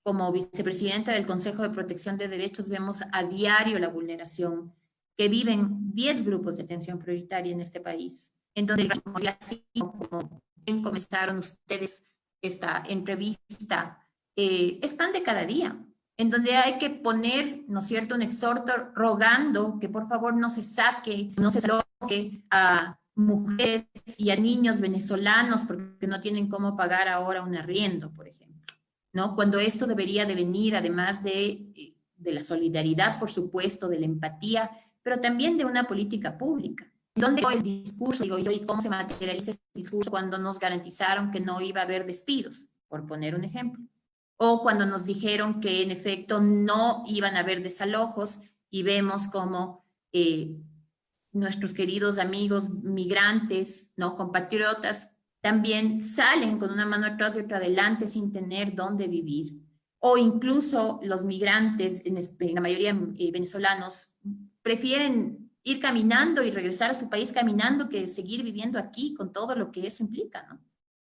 como vicepresidenta del Consejo de Protección de Derechos vemos a diario la vulneración que viven 10 grupos de atención prioritaria en este país, en donde, como bien comenzaron ustedes esta entrevista, es pan de cada día, en donde hay que poner, ¿no es cierto?, un exhorto rogando que por favor no se saque, no se aloje a mujeres y a niños venezolanos porque no tienen cómo pagar ahora un arriendo, por ejemplo, ¿no? Cuando esto debería de venir, además de la solidaridad, por supuesto, de la empatía, pero también de una política pública. ¿Dónde quedó el discurso, digo yo, y cómo se materializa ese discurso cuando nos garantizaron que no iba a haber despidos, por poner un ejemplo? O cuando nos dijeron que en efecto no iban a haber desalojos, y vemos como nuestros queridos amigos migrantes, ¿no?, compatriotas, también salen con una mano atrás y otra adelante sin tener dónde vivir. O incluso los migrantes, en la mayoría venezolanos, prefieren ir caminando y regresar a su país caminando que seguir viviendo aquí con todo lo que eso implica, ¿no?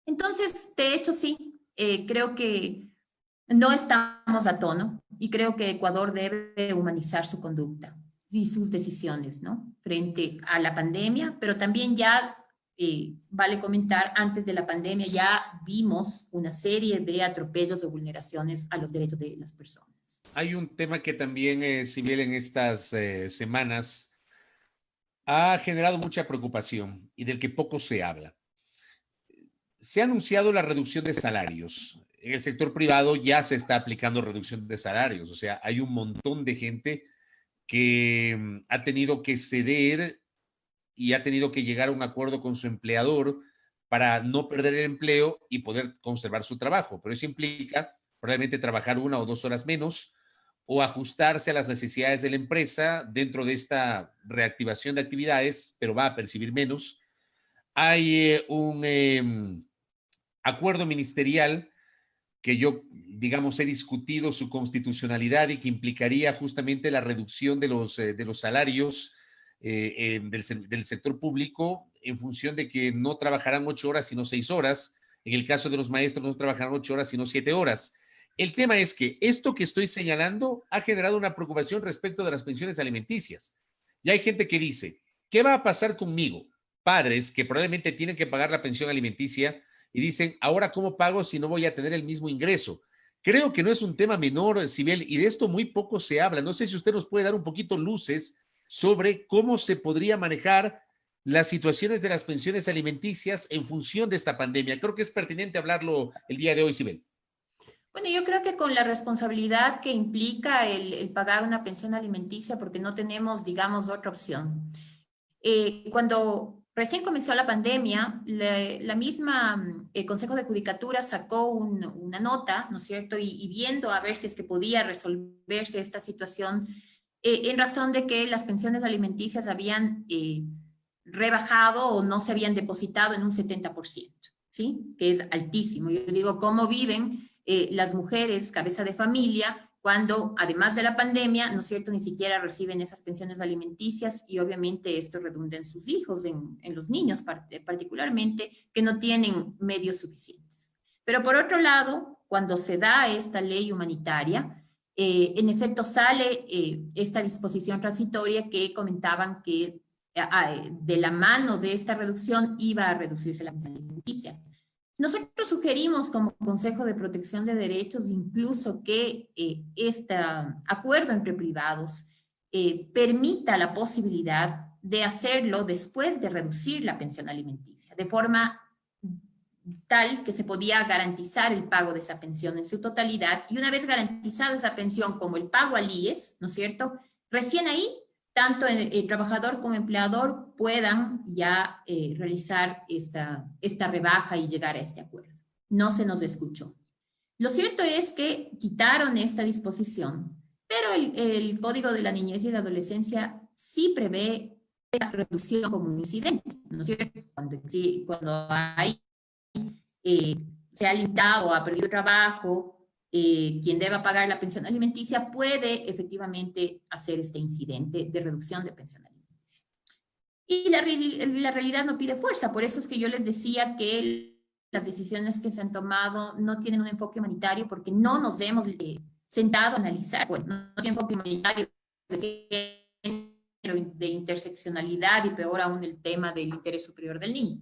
Entonces, de hecho, sí, creo que no estamos a tono, y creo que Ecuador debe humanizar su conducta y sus decisiones, ¿no?, frente a la pandemia, pero también ya, vale comentar, antes de la pandemia ya vimos una serie de atropellos o vulneraciones a los derechos de las personas. Hay un tema que también, Sibel, en estas semanas ha generado mucha preocupación y del que poco se habla. Se ha anunciado la reducción de salarios. En el sector privado ya se está aplicando reducción de salarios, o sea, hay un montón de gente que ha tenido que ceder y ha tenido que llegar a un acuerdo con su empleador para no perder el empleo y poder conservar su trabajo. Pero eso implica probablemente trabajar 1 o 2 horas menos, o ajustarse a las necesidades de la empresa dentro de esta reactivación de actividades, pero va a percibir menos. Hay un acuerdo ministerial que yo, digamos, he discutido su constitucionalidad y que implicaría justamente la reducción de los salarios del sector público en función de que no trabajarán 8 horas, sino 6 horas. En el caso de los maestros no trabajarán 8 horas, sino 7 horas. El tema es que esto que estoy señalando ha generado una preocupación respecto de las pensiones alimenticias. Y hay gente que dice, ¿qué va a pasar conmigo? Padres que probablemente tienen que pagar la pensión alimenticia y dicen, ¿ahora cómo pago si no voy a tener el mismo ingreso? Creo que no es un tema menor, Sibel, y de esto muy poco se habla. No sé si usted nos puede dar un poquito luces sobre cómo se podría manejar las situaciones de las pensiones alimenticias en función de esta pandemia. Creo que es pertinente hablarlo el día de hoy, Sibel. Bueno, yo creo que con la responsabilidad que implica el pagar una pensión alimenticia, porque no tenemos, digamos, otra opción. Cuando recién comenzó la pandemia, la misma Consejo de Judicatura sacó una nota, ¿no es cierto? Y viendo a ver si es que podía resolverse esta situación, en razón de que las pensiones alimenticias habían rebajado o no se habían depositado en un 70%, ¿sí? Que es altísimo. Yo digo, ¿cómo viven las mujeres cabeza de familia cuando, además de la pandemia, ¿no es cierto?, ni siquiera reciben esas pensiones alimenticias y obviamente esto redunda en sus hijos, en los niños particularmente, que no tienen medios suficientes. Pero por otro lado, cuando se da esta ley humanitaria, en efecto sale esta disposición transitoria que comentaban que de la mano de esta reducción iba a reducirse la pensión alimenticia. Nosotros sugerimos como Consejo de Protección de Derechos incluso que este acuerdo entre privados permita la posibilidad de hacerlo después de reducir la pensión alimenticia, de forma tal que se podía garantizar el pago de esa pensión en su totalidad, y una vez garantizada esa pensión como el pago al IES, ¿no es cierto?, recién ahí tanto el trabajador como empleador puedan ya realizar esta rebaja y llegar a este acuerdo. No se nos escuchó. Lo cierto es que quitaron esta disposición, pero el Código de la Niñez y la Adolescencia sí prevé esta reducción como un incidente, ¿no es cierto? Cuando hay, se ha limitado o ha perdido trabajo, quien deba pagar la pensión alimenticia puede efectivamente hacer este incidente de reducción de pensión alimenticia. Y la realidad no pide fuerza, por eso es que yo les decía que las decisiones que se han tomado no tienen un enfoque humanitario porque no nos hemos sentado a analizar, bueno, no tiene enfoque humanitario de género, de interseccionalidad y peor aún el tema del interés superior del niño.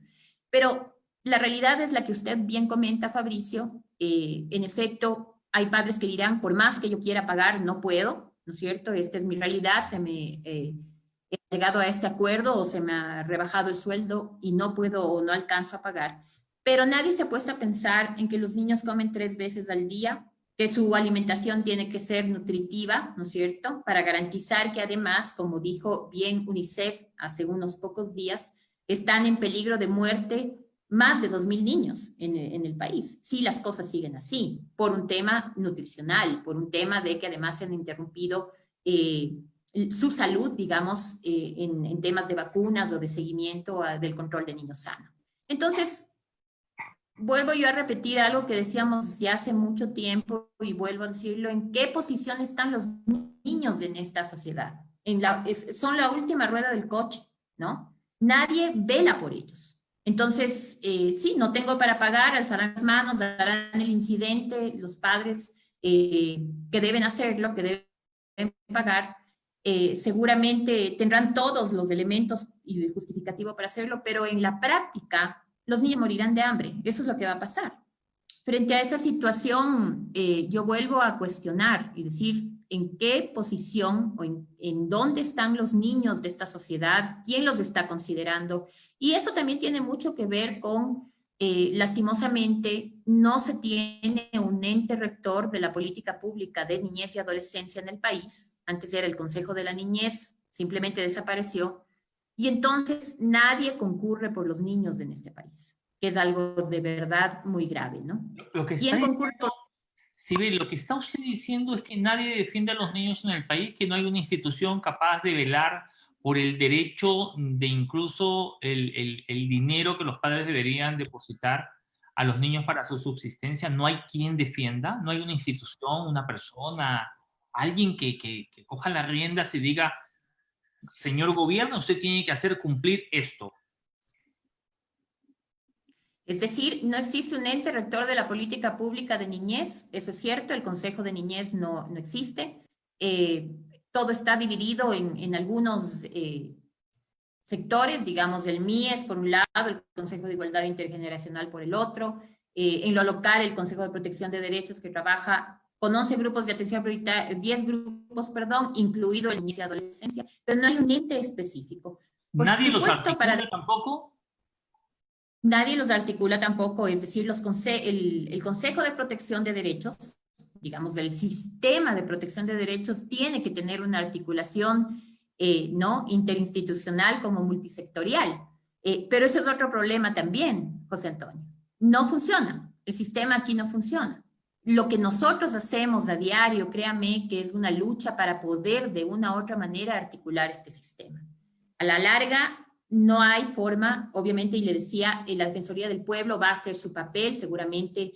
Pero la realidad es la que usted bien comenta, Fabricio. En efecto, hay padres que dirán, por más que yo quiera pagar, no puedo, ¿no es cierto? Esta es mi realidad, he llegado a este acuerdo o se me ha rebajado el sueldo y no puedo o no alcanzo a pagar. Pero nadie se ha puesto a pensar en que los niños comen 3 veces al día, que su alimentación tiene que ser nutritiva, ¿no es cierto? Para garantizar que además, como dijo bien UNICEF hace unos pocos días, están en peligro de muerte más de 2.000 niños en el país, si las cosas siguen así, por un tema nutricional, por un tema de que además se han interrumpido su salud, digamos, en temas de vacunas o de seguimiento del control de niños sanos. Entonces, vuelvo yo a repetir algo que decíamos ya hace mucho tiempo y vuelvo a decirlo, ¿en qué posición están los niños en esta sociedad? Son la última rueda del coche, ¿no? Nadie vela por ellos. Entonces, sí, no tengo para pagar, alzarán las manos, darán el incidente, los padres que deben hacerlo, que deben pagar, seguramente tendrán todos los elementos y el justificativo para hacerlo, pero en la práctica los niños morirán de hambre, eso es lo que va a pasar. Frente a esa situación, yo vuelvo a cuestionar y decir en qué posición o en dónde están los niños de esta sociedad, quién los está considerando. Y eso también tiene mucho que ver con, lastimosamente, no se tiene un ente rector de la política pública de niñez y adolescencia en el país. Antes era el Consejo de la Niñez, simplemente desapareció. Y entonces nadie concurre por los niños en este país, que es algo de verdad muy grave, ¿no? Lo que ¿Quién concurre por Sibel, lo que está usted diciendo es que nadie defiende a los niños en el país, que no hay una institución capaz de velar por el derecho de incluso el dinero que los padres deberían depositar a los niños para su subsistencia. No hay quien defienda, no hay una institución, una persona, alguien que coja las riendas y diga, señor gobierno, usted tiene que hacer cumplir esto. Es decir, no existe un ente rector de la política pública de niñez, eso es cierto, el Consejo de Niñez no existe. Todo está dividido en algunos sectores, digamos, el MIES por un lado, el Consejo de Igualdad Intergeneracional por el otro, en lo local el Consejo de Protección de Derechos que trabaja con 11 grupos de atención prioritaria, 10 grupos, perdón, incluido el niñez y adolescencia, pero no hay un ente específico. Por ¿Nadie los supuesto, articula tampoco? Nadie los articula tampoco, es decir, el Consejo de Protección de Derechos, digamos, el sistema de protección de derechos tiene que tener una articulación ¿no? interinstitucional como multisectorial. Pero ese es otro problema también, José Antonio. No funciona, el sistema aquí no funciona. Lo que nosotros hacemos a diario, créame que es una lucha para poder de una u otra manera articular este sistema. A la larga, no hay forma, obviamente, y le decía, la Defensoría del Pueblo va a hacer su papel, seguramente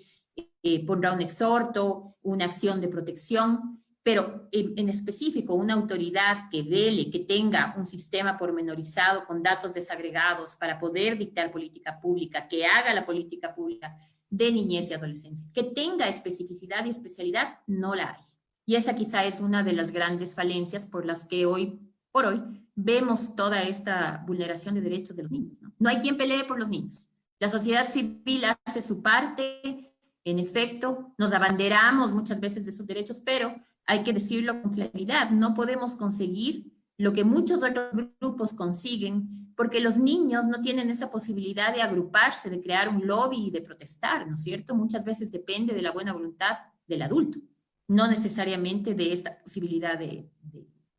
pondrá un exhorto, una acción de protección, pero en específico una autoridad que vele, que tenga un sistema pormenorizado con datos desagregados para poder dictar política pública, que haga la política pública de niñez y adolescencia, que tenga especificidad y especialidad, no la hay. Y esa quizá es una de las grandes falencias por las que hoy por hoy vemos toda esta vulneración de derechos de los niños. No hay quien pelee por los niños. La sociedad civil hace su parte, en efecto, nos abanderamos muchas veces de esos derechos, pero hay que decirlo con claridad, no podemos conseguir lo que muchos otros grupos consiguen, porque los niños no tienen esa posibilidad de agruparse, de crear un lobby y de protestar, ¿no es cierto? Muchas veces depende de la buena voluntad del adulto, no necesariamente de esta posibilidad de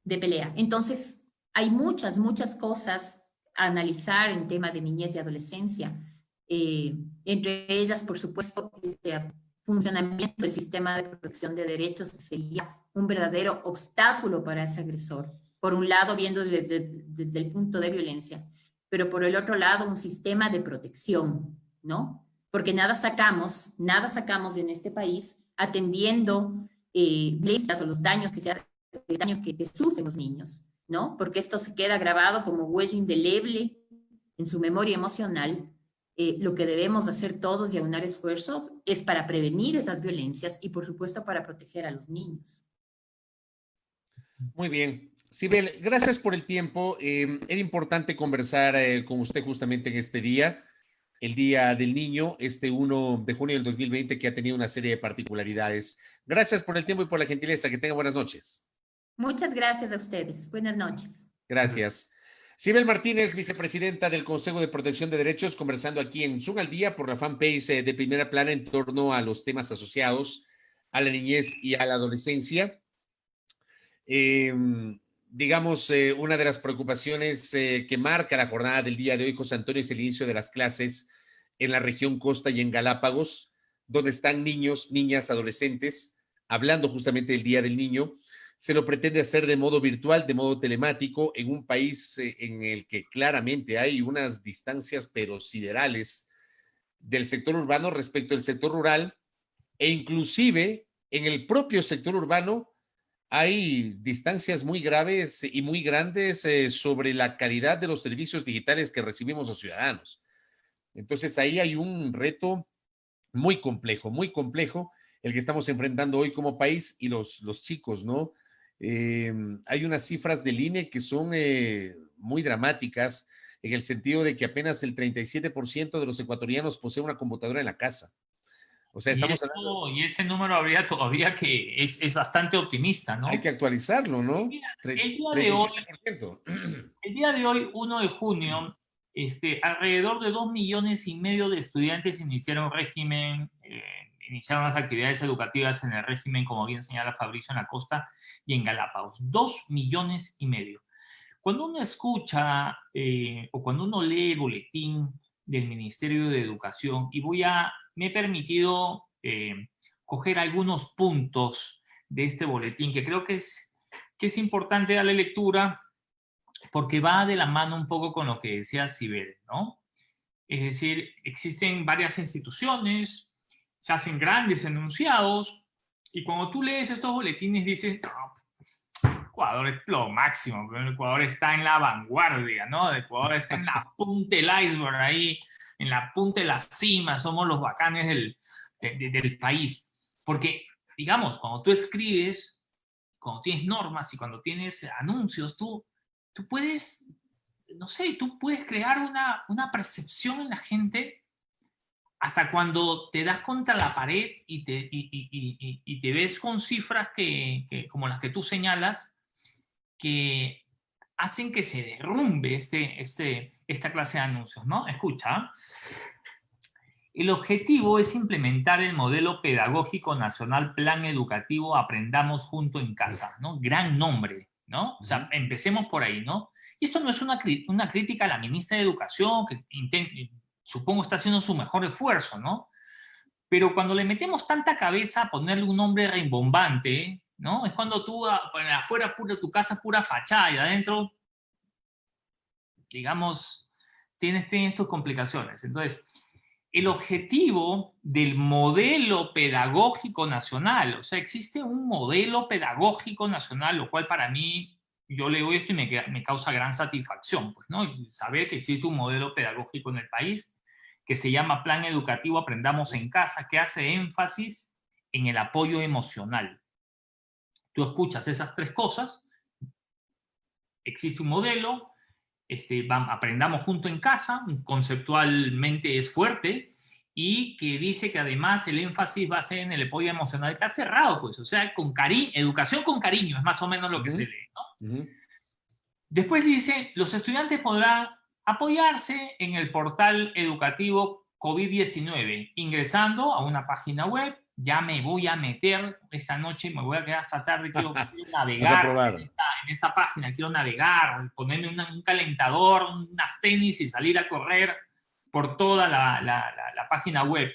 pelea. Entonces, hay muchas cosas a analizar en tema de niñez y adolescencia. Entre ellas, por supuesto, este funcionamiento del sistema de protección de derechos sería un verdadero obstáculo para ese agresor. Por un lado, viendo desde el punto de violencia, pero por el otro lado, un sistema de protección, ¿no? Porque nada sacamos en este país atendiendo violencias o los daños el daño que sufren los niños, ¿no? Porque esto se queda grabado como huella indeleble en su memoria emocional. Lo que debemos hacer todos y aunar esfuerzos es para prevenir esas violencias y, por supuesto, para proteger a los niños. Muy bien. Sibel, gracias por el tiempo. Era importante conversar con usted justamente en este día, el Día del Niño, este 1 de junio del 2020, que ha tenido una serie de particularidades. Gracias por el tiempo y por la gentileza. Que tenga buenas noches. Muchas gracias a ustedes. Buenas noches. Gracias. Sibel Martínez, vicepresidenta del Consejo de Protección de Derechos, conversando aquí en Zoom al Día por la fanpage de Primera Plana en torno a los temas asociados a la niñez y a la adolescencia. Digamos, una de las preocupaciones que marca la jornada del día de hoy, José Antonio, es el inicio de las clases en la región Costa y en Galápagos, donde están niños, niñas, adolescentes, hablando justamente del Día del Niño. Se lo pretende hacer de modo virtual, de modo telemático, en un país en el que claramente hay unas distancias pero siderales del sector urbano respecto al sector rural, e inclusive en el propio sector urbano hay distancias muy graves y muy grandes sobre la calidad de los servicios digitales que recibimos los ciudadanos. Entonces ahí hay un reto muy complejo, el que estamos enfrentando hoy como país y los chicos, ¿no? Hay unas cifras del INE que son muy dramáticas en el sentido de que apenas el 37% de los ecuatorianos posee una computadora en la casa. O sea, estamos hablando... Y ese número habría todavía que es bastante optimista, ¿no? Hay que actualizarlo, ¿no? Mira, 37%. El día de hoy, 1 de junio, alrededor de 2,5 millones de estudiantes iniciaron las actividades educativas en el régimen, como bien señala Fabricio, en la costa y en Galápagos. 2,5 millones. Cuando uno escucha o cuando uno lee el boletín del Ministerio de Educación, y me he permitido coger algunos puntos de este boletín, que creo que es importante darle lectura porque va de la mano un poco con lo que decía Sibel, ¿no? Es decir, existen varias instituciones, se hacen grandes enunciados, y cuando tú lees estos boletines dices, no, Ecuador es lo máximo, pero el Ecuador está en la vanguardia, ¿no? El Ecuador está en la punta del iceberg ahí, en la punta de la cima, somos los bacanes del país. Porque, digamos, cuando tú escribes, cuando tienes normas y cuando tienes anuncios, tú puedes, no sé, tú puedes crear una percepción en la gente hasta cuando te das contra la pared y te ves con cifras como las que tú señalas, que hacen que se derrumbe esta clase de anuncios, ¿no? Escucha. El objetivo es implementar el modelo pedagógico nacional Plan Educativo Aprendamos Junto en Casa, ¿no? Gran nombre, ¿no? O sea, empecemos por ahí, ¿no? Y esto no es una crítica a la ministra de Educación, que supongo está haciendo su mejor esfuerzo, ¿no? Pero cuando le metemos tanta cabeza a ponerle un nombre rimbombante, ¿no? Es cuando tú, afuera tu casa pura fachada y adentro, digamos, tienes sus complicaciones. Entonces, el objetivo del modelo pedagógico nacional, o sea, existe un modelo pedagógico nacional, lo cual para mí, yo leo esto y me causa gran satisfacción, pues, ¿no? Saber que existe un modelo pedagógico en el país que se llama Plan Educativo Aprendamos en Casa, que hace énfasis en el apoyo emocional. Tú escuchas esas tres cosas, existe un modelo, aprendamos junto en casa, conceptualmente es fuerte, y que dice que además el énfasis va a ser en el apoyo emocional. Está cerrado, pues, o sea, con cariño, educación con cariño, es más o menos lo que se lee, ¿no? Después dice, los estudiantes podrán apoyarse en el portal educativo COVID-19, ingresando a una página web. Ya me voy a meter esta noche, me voy a quedar hasta tarde, quiero navegar en esta página, quiero navegar, ponerme un calentador, unas tenis y salir a correr por toda la página web.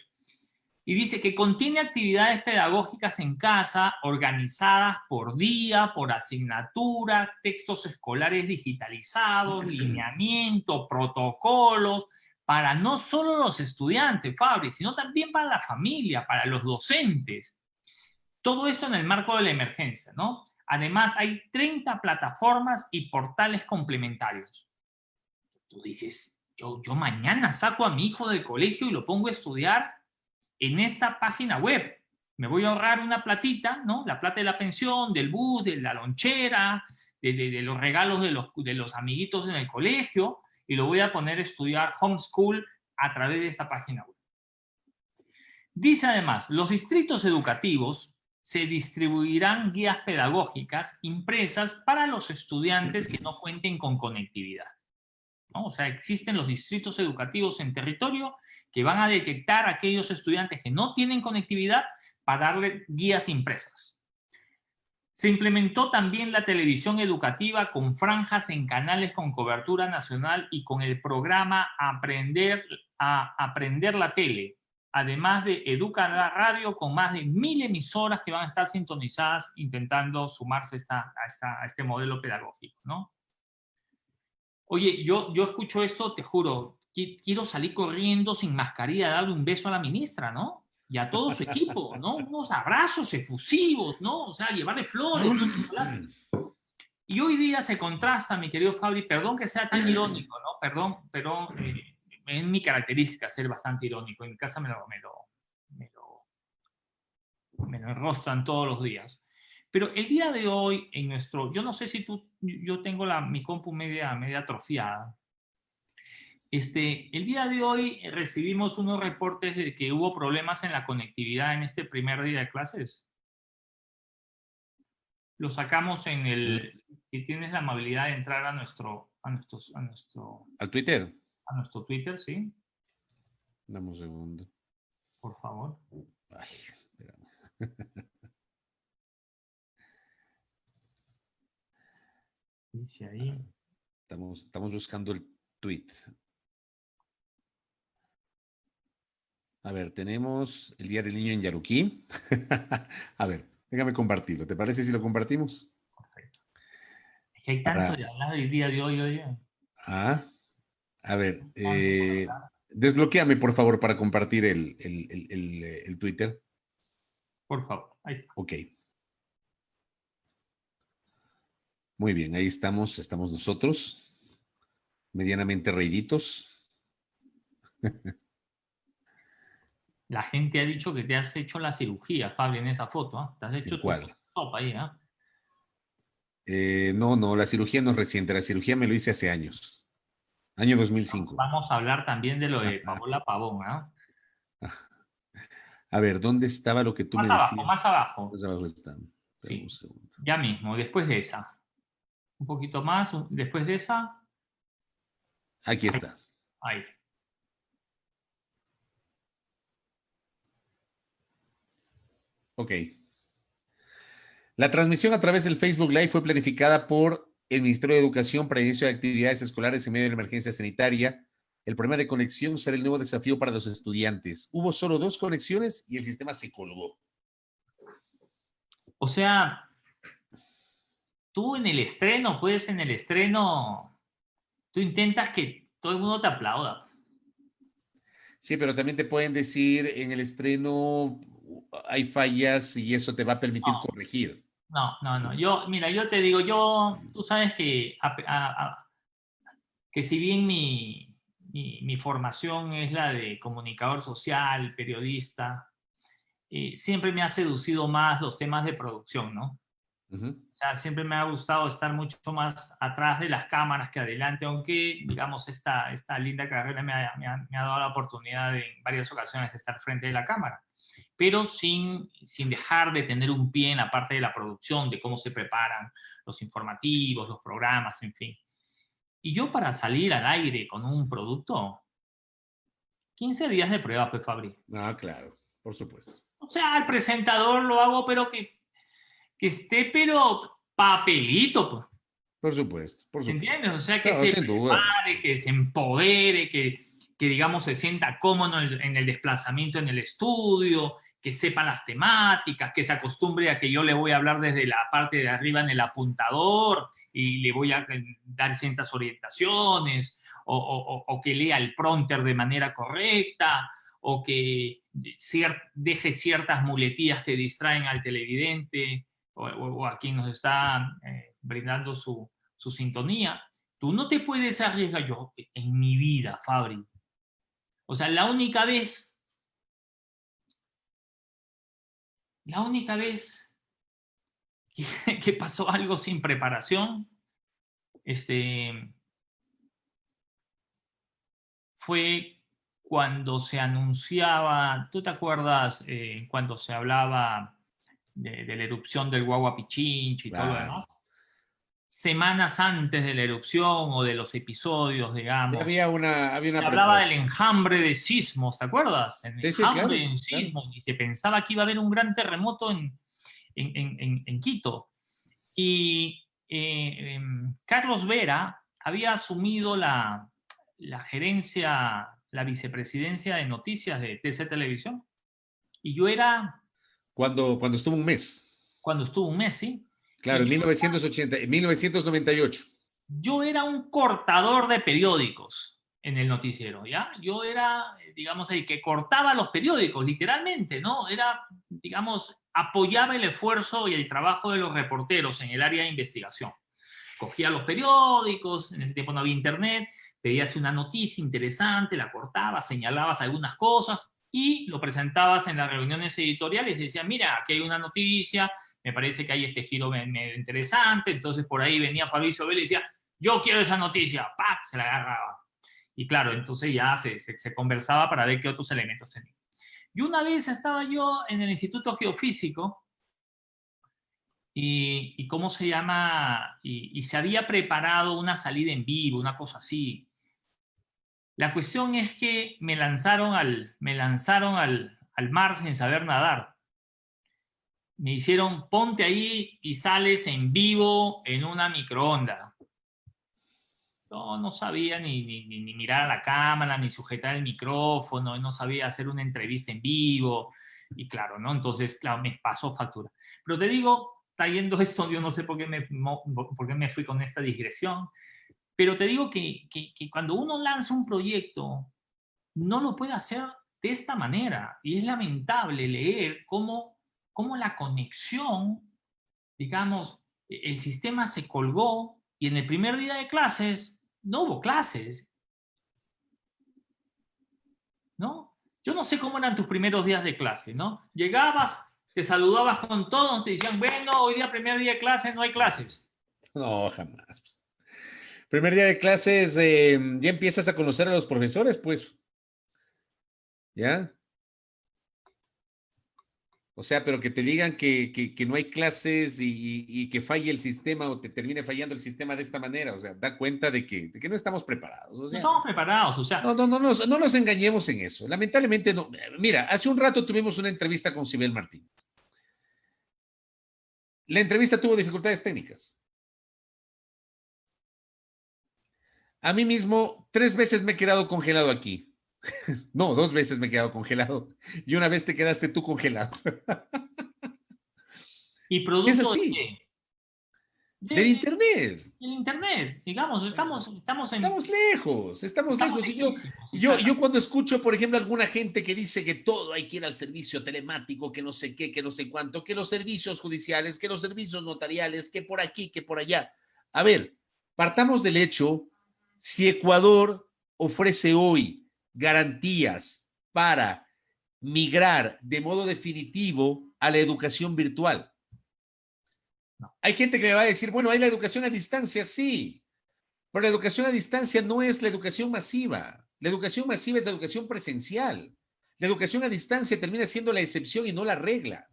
Y dice que contiene actividades pedagógicas en casa organizadas por día, por asignatura, textos escolares digitalizados, lineamiento, protocolos, para no solo los estudiantes, Fabri, sino también para la familia, para los docentes. Todo esto en el marco de la emergencia, ¿no? Además, hay 30 plataformas y portales complementarios. Tú dices, yo mañana saco a mi hijo del colegio y lo pongo a estudiar en esta página web. Me voy a ahorrar una platita, ¿no? La plata de la pensión, del bus, de la lonchera, de los regalos de los amiguitos en el colegio, y lo voy a poner a estudiar homeschool a través de esta página web. Dice además, los distritos educativos se distribuirán guías pedagógicas impresas para los estudiantes que no cuenten con conectividad, ¿no? O sea, existen los distritos educativos en territorio que van a detectar a aquellos estudiantes que no tienen conectividad para darle guías impresas. Se implementó también la televisión educativa con franjas en canales con cobertura nacional y con el programa Aprender la Tele, además de Educa la Radio con más de 1000 emisoras que van a estar sintonizadas intentando sumarse a este modelo pedagógico, ¿no? Oye, yo escucho esto, te juro, quiero salir corriendo sin mascarilla, darle un beso a la ministra, ¿no? Y a todo su equipo, ¿no? Unos abrazos efusivos, ¿no? O sea, llevarle flores, ¿no? Y hoy día se contrasta, mi querido Fabri, perdón que sea tan irónico, ¿no? Perdón, es mi característica ser bastante irónico. En mi casa me lo enrostran todos los días. Pero el día de hoy, yo no sé si yo tengo mi compu media atrofiada. El día de hoy recibimos unos reportes de que hubo problemas en la conectividad en este primer día de clases. Lo sacamos si tienes la amabilidad de entrar a nuestro... ¿Al Twitter? A nuestro Twitter, sí. Dame un segundo. Por favor. Ay, espérame. Dice ahí. Estamos buscando el tweet. A ver, tenemos el Día del Niño en Yaruquí. A ver, déjame compartirlo. ¿Te parece si lo compartimos? Perfecto. Es que hay tanto de hablar el día de hoy, oye. Ah, a ver, Tanto por hablar. desbloquéame por favor para compartir el Twitter. Por favor, ahí está. Ok. Muy bien, ahí estamos nosotros, medianamente reíditos. La gente ha dicho que te has hecho la cirugía, Fabio, en esa foto. ¿Ah? Te has hecho ¿En tu cuál? sopa ahí, ¿ah? No, la cirugía no es reciente, la cirugía me lo hice hace años, año 2005. Vamos a hablar también de lo de Paola Pavón, ¿ah? A ver, ¿dónde estaba lo que tú me Más abajo, decías? más abajo. Más abajo está. Espera un Sí, segundo. ya mismo, después de esa. Un poquito más, después de esa. Aquí Ahí. está. Ahí. Ok. La transmisión a través del Facebook Live fue planificada por el Ministerio de Educación para inicio de actividades escolares en medio de la emergencia sanitaria. El problema de conexión será el nuevo desafío para los estudiantes. Hubo solo 2 conexiones y el sistema se colgó. O sea, tú en el estreno, pues en el estreno, tú intentas que todo el mundo te aplauda. Sí, pero también te pueden decir en el estreno hay fallas y eso te va a permitir No, corregir. no. Mira, yo te digo, tú sabes que, que si bien mi formación es la de comunicador social, periodista, siempre me ha seducido más los temas de producción, ¿no? Uh-huh. O sea, siempre me ha gustado estar mucho más atrás de las cámaras que adelante, aunque, digamos, esta linda carrera me ha dado la oportunidad en varias ocasiones de estar frente de la cámara, pero sin dejar de tener un pie en la parte de la producción, de cómo se preparan los informativos, los programas, en fin. Y yo para salir al aire con un producto, 15 días de prueba, pues, Fabri. Ah, claro, por supuesto. O sea, al presentador lo hago, pero que esté, pero papelito, pues. Por supuesto, por supuesto. ¿Entiendes? O sea, que Claro, se sin duda. prepare, que se empodere, que digamos se sienta cómodo en el desplazamiento en el estudio, que sepa las temáticas, que se acostumbre a que yo le voy a hablar desde la parte de arriba en el apuntador y le voy a dar ciertas orientaciones, o que lea el prompter de manera correcta, o que deje ciertas muletillas que distraen al televidente o a quien nos está brindando su sintonía. Tú no te puedes arriesgar. Yo, en mi vida, Fabri. O sea, la única vez que pasó algo sin preparación, fue cuando se anunciaba, ¿tú te acuerdas cuando se hablaba de la erupción del Guagua Pichincha y todo lo demás? Semanas antes de la erupción o de los episodios, digamos. Había una se hablaba del enjambre de sismos, ¿te acuerdas? El enjambre claro, en sismos, claro. y se pensaba que iba a haber un gran terremoto en Quito. Y Carlos Vera había asumido la gerencia, la vicepresidencia de noticias de TC Televisión. Y yo era... Cuando estuvo un mes. Cuando estuvo un mes, sí. Claro, en 1998. Yo era un cortador de periódicos en el noticiero, ¿ya? Yo era, digamos, el que cortaba los periódicos, literalmente, ¿no? Era, digamos, apoyaba el esfuerzo y el trabajo de los reporteros en el área de investigación. Cogía los periódicos, en ese tiempo no había internet, pedías una noticia interesante, la cortabas, señalabas algunas cosas y lo presentabas en las reuniones editoriales y decían, mira, aquí hay una noticia, me parece que hay este giro medio interesante, entonces por ahí venía Fabricio Vélez y decía, yo quiero esa noticia, ¡pac! Se la agarraba. Y claro, entonces ya se conversaba para ver qué otros elementos tenía. Y una vez estaba yo en el Instituto Geofísico y ¿cómo se llama? Y se había preparado una salida en vivo, una cosa así. La cuestión es que me lanzaron al mar sin saber nadar. Me hicieron, ponte ahí y sales en vivo en una microonda. no sabía ni mirar a la cámara, ni sujetar el micrófono, no sabía hacer una entrevista en vivo, y claro, ¿no? Entonces, claro, me pasó factura. Pero te digo, está yendo esto, yo no sé por qué me fui con esta digresión, pero te digo que cuando uno lanza un proyecto, no lo puede hacer de esta manera, y es lamentable leer cómo la conexión, digamos, el sistema se colgó y en el primer día de clases no hubo clases, ¿no? Yo no sé cómo eran tus primeros días de clase, ¿no? Llegabas, te saludabas con todos, te decían, bueno, hoy día primer día de clase, no hay clases. No, jamás. Primer día de clases, ya empiezas a conocer a los profesores, pues. ¿Ya? O sea, pero que te digan que no hay clases y que falle el sistema o te termine fallando el sistema de esta manera. O sea, da cuenta de que no estamos preparados. O No sea, estamos preparados, o sea. no nos engañemos en eso. Lamentablemente no. Mira, hace un rato tuvimos una entrevista con Sibel Martín. La entrevista tuvo dificultades técnicas. A mí mismo, 3 veces me he quedado congelado aquí. No, 2 veces me he quedado congelado. Y una vez te quedaste tú congelado. ¿Y Es producto de así. qué? Del Internet. El Internet, digamos, estamos Estamos lejos. Y lejísimos, yo cuando escucho, por ejemplo, alguna gente que dice que todo hay que ir al servicio telemático, que no sé qué, que no sé cuánto, que los servicios judiciales, que los servicios notariales, que por aquí, que por allá. A ver, partamos del hecho, si Ecuador ofrece hoy garantías para migrar de modo definitivo a la educación virtual. No. Hay gente que me va a decir, bueno, hay la educación a distancia, sí, pero la educación a distancia no es la educación masiva. La educación masiva es la educación presencial. La educación a distancia termina siendo la excepción y no la regla.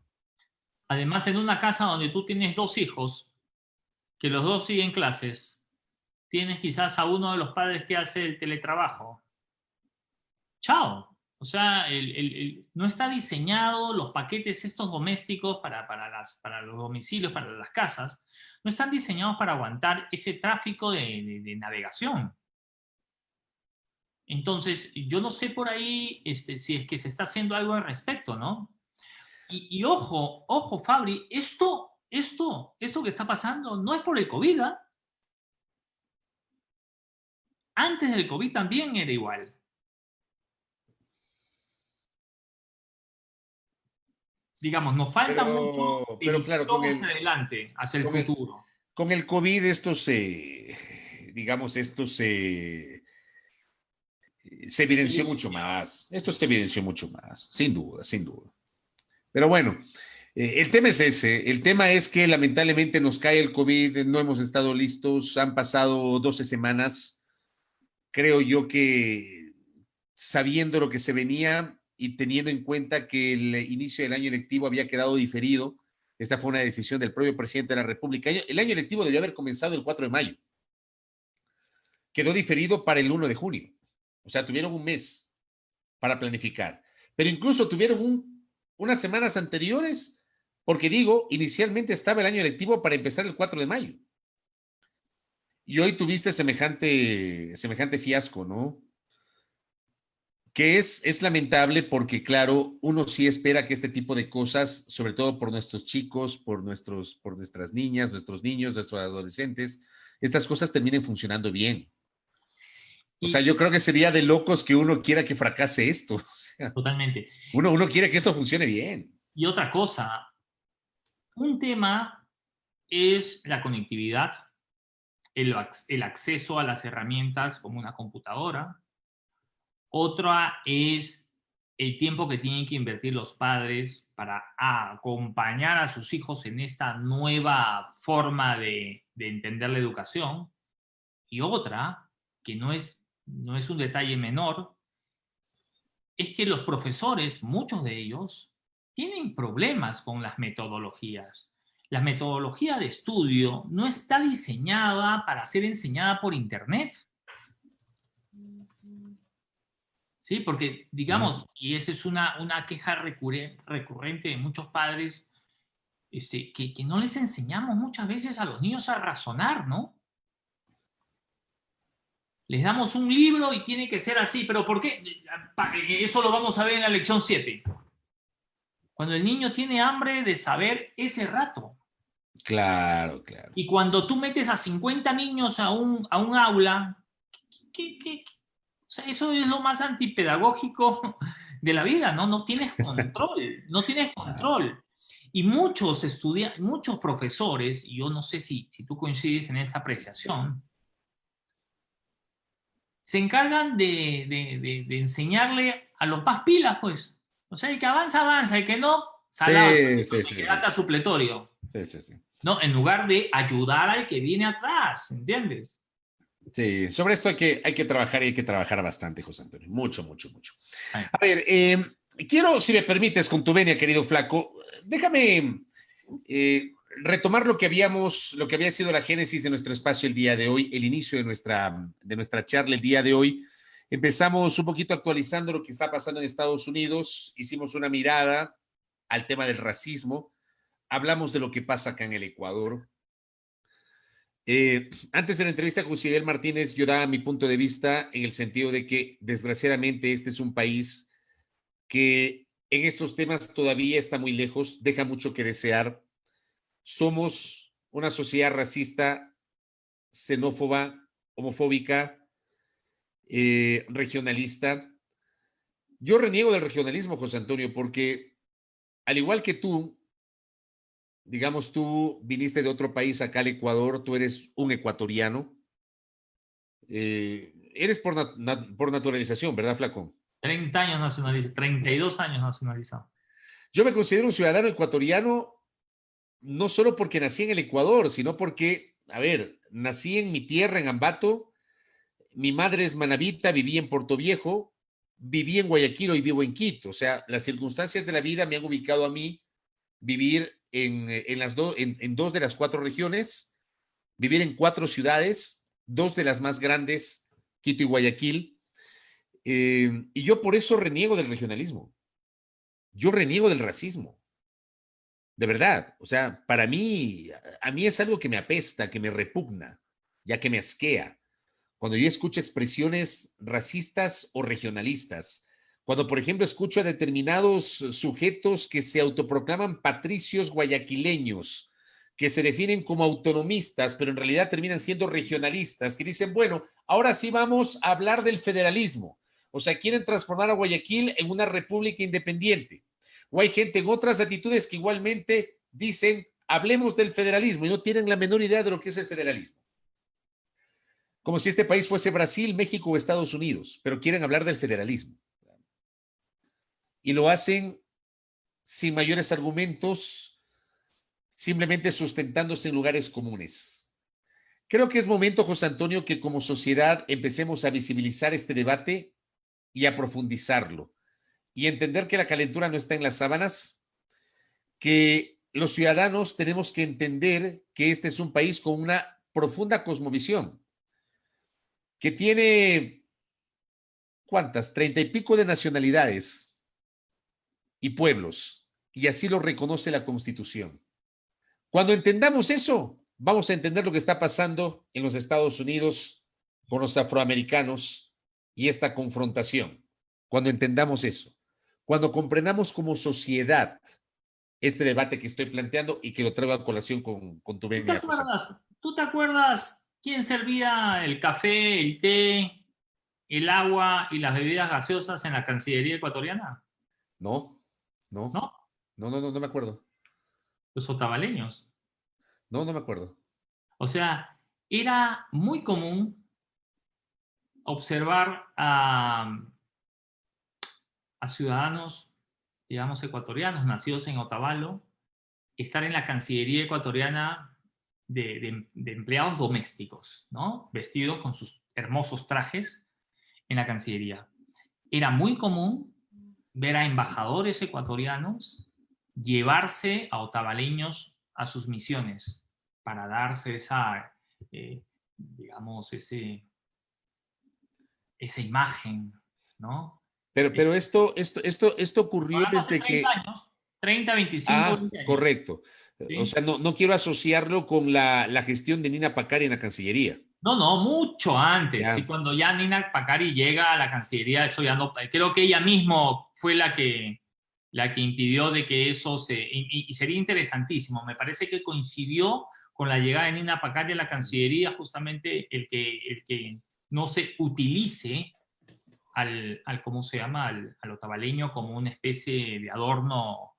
Además, en una casa donde tú tienes 2 hijos, que los 2 siguen clases, tienes quizás a uno de los padres que hace el teletrabajo. Chao. O sea, no está diseñado los paquetes estos domésticos para los domicilios, para las casas, no están diseñados para aguantar ese tráfico de navegación. Entonces, yo no sé por ahí si es que se está haciendo algo al respecto, ¿no? Y ojo, Fabri, esto que está pasando no es por el COVID, ¿eh? Antes del COVID también era igual. Digamos, nos falta mucho de Pero visión claro, hacia adelante, hacia el futuro. Con el COVID esto se evidenció mucho más. Esto se evidenció mucho más, sin duda, sin duda. Pero bueno, el tema es ese. El tema es que lamentablemente nos cae el COVID, no hemos estado listos, han pasado 12 semanas. Creo yo que sabiendo lo que se venía y teniendo en cuenta que el inicio del año electivo había quedado diferido, esta fue una decisión del propio presidente de la República. El año electivo debió haber comenzado el 4 de mayo. Quedó diferido para el 1 de junio. O sea, tuvieron un mes para planificar. Pero incluso tuvieron unas semanas anteriores, porque digo, inicialmente estaba el año electivo para empezar el 4 de mayo. Y hoy tuviste semejante fiasco, ¿no? Que es lamentable porque, claro, uno sí espera que este tipo de cosas, sobre todo por nuestros chicos, por nuestras niñas, nuestros niños, nuestros adolescentes, estas cosas terminen funcionando bien. O sea, yo creo que sería de locos que uno quiera que fracase esto. O sea, totalmente. Uno quiere que esto funcione bien. Y otra cosa, un tema es la conectividad, el acceso a las herramientas como una computadora. Otra es el tiempo que tienen que invertir los padres para acompañar a sus hijos en esta nueva forma de entender la educación. Y otra, que no es un detalle menor, es que los profesores, muchos de ellos, tienen problemas con las metodologías. La metodología de estudio no está diseñada para ser enseñada por Internet. Sí, porque, digamos, y esa es una queja recurrente de muchos padres, que no les enseñamos muchas veces a los niños a razonar, ¿no? Les damos un libro y tiene que ser así. ¿Pero por qué? Eso lo vamos a ver en la lección 7. Cuando el niño tiene hambre de saber ese rato. Claro, claro. Y cuando tú metes a 50 niños a un aula, o sea, eso es lo más antipedagógico de la vida, ¿no? No tienes control, no tienes control. Y muchos muchos profesores, y yo no sé si tú coincides en esta apreciación, se encargan de enseñarle a los más pilas, pues. O sea, el que avanza, avanza, el que no, salado, hasta supletorio. Sí. ¿No? En lugar de ayudar al que viene atrás, ¿entiendes? Sí, sobre esto hay que trabajar y hay que trabajar bastante, José Antonio. Mucho, mucho, mucho. Ay. A ver, quiero, si me permites, con tu venia, querido flaco, déjame retomar lo que había sido la génesis de nuestro espacio el día de hoy, el inicio de nuestra charla el día de hoy. Empezamos un poquito actualizando lo que está pasando en Estados Unidos, hicimos una mirada al tema del racismo, hablamos de lo que pasa acá en el Ecuador. Antes de la entrevista con Sidel Martínez, yo daba mi punto de vista en el sentido de que, desgraciadamente, este es un país que en estos temas todavía está muy lejos, deja mucho que desear. Somos una sociedad racista, xenófoba, homofóbica, regionalista. Yo reniego del regionalismo, José Antonio, porque al igual que tú, digamos, tú viniste de otro país acá al Ecuador, tú eres un ecuatoriano. Eres por naturalización, ¿verdad, Flacón? 30 años nacionalizado, 32 años nacionalizado. Yo me considero un ciudadano ecuatoriano no solo porque nací en el Ecuador, sino porque, a ver, nací en mi tierra, en Ambato, mi madre es manabita, viví en Puerto Viejo, viví en Guayaquil y vivo en Quito. O sea, las circunstancias de la vida me han ubicado a mí vivir en dos de las 4 regiones, vivir en 4 ciudades, 2 de las más grandes, Quito y Guayaquil. Y yo por eso reniego del regionalismo. Yo reniego del racismo. De verdad. O sea, para mí, a mí es algo que me apesta, que me repugna, ya que me asquea. Cuando yo escucho expresiones racistas o regionalistas, cuando, por ejemplo, escucho a determinados sujetos que se autoproclaman patricios guayaquileños, que se definen como autonomistas, pero en realidad terminan siendo regionalistas, que dicen, bueno, ahora sí vamos a hablar del federalismo. O sea, quieren transformar a Guayaquil en una república independiente. O hay gente en otras actitudes que igualmente dicen, hablemos del federalismo, y no tienen la menor idea de lo que es el federalismo. Como si este país fuese Brasil, México o Estados Unidos, pero quieren hablar del federalismo. Y lo hacen sin mayores argumentos, simplemente sustentándose en lugares comunes. Creo que es momento, José Antonio, que como sociedad empecemos a visibilizar este debate y a profundizarlo y entender que la calentura no está en las sábanas, que los ciudadanos tenemos que entender que este es un país con una profunda cosmovisión, que tiene, ¿cuántas? 30 y pico de nacionalidades y pueblos, y así lo reconoce la Constitución. Cuando entendamos eso, vamos a entender lo que está pasando en los Estados Unidos con los afroamericanos y esta confrontación. Cuando entendamos eso, cuando comprendamos como sociedad este debate que estoy planteando y que lo traigo a colación con tu venia. ¿Tú te acuerdas quién servía el café, el té, el agua y las bebidas gaseosas en la Cancillería ecuatoriana? No me acuerdo. Los otavaleños. No me acuerdo. O sea, era muy común observar a ciudadanos, digamos, ecuatorianos, nacidos en Otavalo, estar en la Cancillería ecuatoriana de empleados domésticos, ¿no? Vestidos con sus hermosos trajes en la Cancillería. Era muy común ver a embajadores ecuatorianos llevarse a otavaleños a sus misiones para darse esa, digamos, esa imagen, ¿no? Pero esto ocurrió desde 30 años, 30, 25 años. Correcto. ¿Sí? O sea, no quiero asociarlo con la gestión de Nina Pacari en la Cancillería. No, mucho antes. Ya. Sí, cuando ya Nina Pacari llega a la Cancillería, eso ya no. Creo que ella mismo fue la que impidió de que eso se. Y sería interesantísimo. Me parece que coincidió con la llegada de Nina Pacari a la Cancillería, justamente el que no se utilice al ¿cómo se llama? Al otavaleño como una especie de adorno,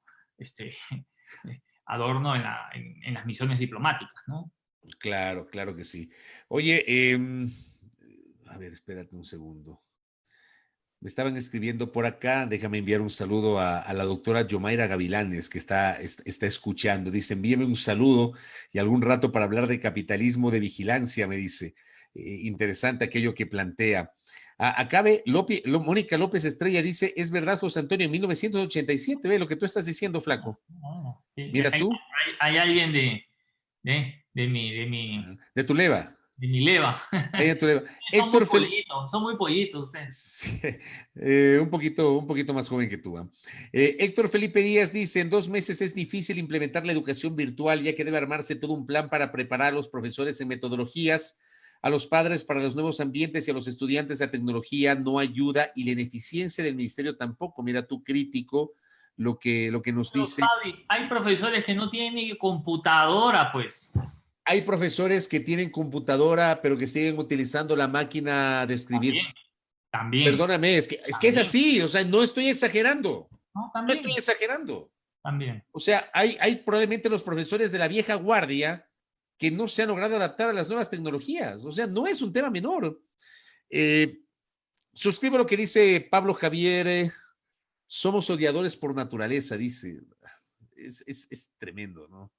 adorno en las misiones diplomáticas, ¿no? Claro, claro que sí. Oye, a ver, espérate un segundo. Me estaban escribiendo por acá, déjame enviar un saludo a la doctora Yomaira Gavilanes, que está escuchando. Dice, envíeme un saludo y algún rato para hablar de capitalismo de vigilancia, me dice. Interesante aquello que plantea. Acá ve, Mónica López Estrella dice, es verdad, José Antonio, en 1987, ve lo que tú estás diciendo, flaco. Mira tú. Hay alguien de mi De tu leva. de mi leva. Ahí de tu leva. Héctor son muy pollitos ustedes. Sí, un poquito más joven que tú. Héctor Felipe Díaz dice, en 2 meses es difícil implementar la educación virtual, ya que debe armarse todo un plan para preparar a los profesores en metodologías, a los padres para los nuevos ambientes y a los estudiantes a tecnología no ayuda y la ineficiencia del ministerio tampoco. Mira tú crítico lo que nos dice. Fabi, hay profesores que no tienen ni computadora, pues. Hay profesores que tienen computadora, pero que siguen utilizando la máquina de escribir. También. Perdóname, es que es así, o sea, no estoy exagerando. No, No estoy exagerando. También. O sea, hay probablemente los profesores de la vieja guardia que no se han logrado adaptar a las nuevas tecnologías. O sea, no es un tema menor. Suscribo lo que dice Pablo Javier. Somos odiadores por naturaleza, dice. Es tremendo, ¿no?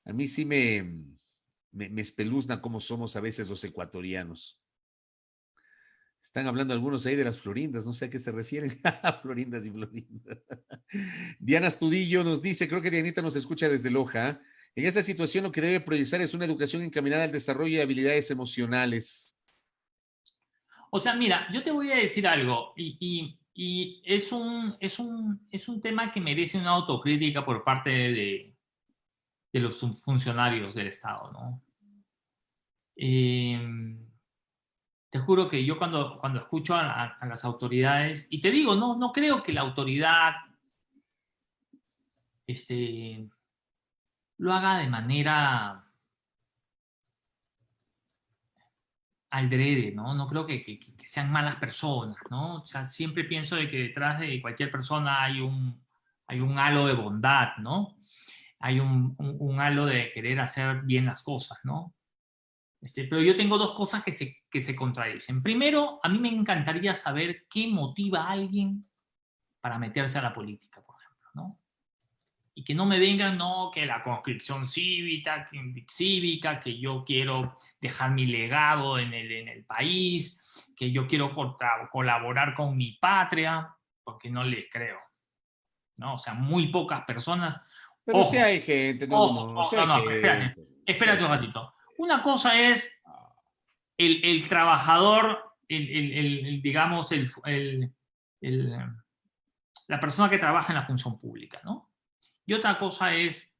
A mí sí me espeluzna cómo somos a veces los ecuatorianos. Están hablando algunos ahí de las florindas, no sé a qué se refieren. Florindas y florindas. Diana Astudillo nos dice, creo que Dianita nos escucha desde Loja. En esa situación lo que debe priorizar es una educación encaminada al desarrollo de habilidades emocionales. O sea, mira, yo te voy a decir algo, y es un tema que merece una autocrítica por parte de los funcionarios del Estado, ¿no? Te juro que yo cuando escucho a las autoridades, y te digo, no creo que la autoridad lo haga de manera aldrede, ¿no? No creo que sean malas personas, ¿no? O sea, siempre pienso de que detrás de cualquier persona hay un halo de bondad, ¿no? Hay un halo de querer hacer bien las cosas, ¿no? Pero yo tengo dos cosas que se contradicen. Primero, a mí me encantaría saber qué motiva a alguien para meterse a la política, por ejemplo, ¿no? Y que no me vengan, no, que la conscripción cívica, que yo quiero dejar mi legado en el país, que yo quiero colaborar con mi patria, porque no les creo, ¿no? O sea, muy pocas personas. Pero sí hay gente, Espérate un ratito. Una cosa es el trabajador, digamos, la persona que trabaja en la función pública, ¿no? Y otra cosa es,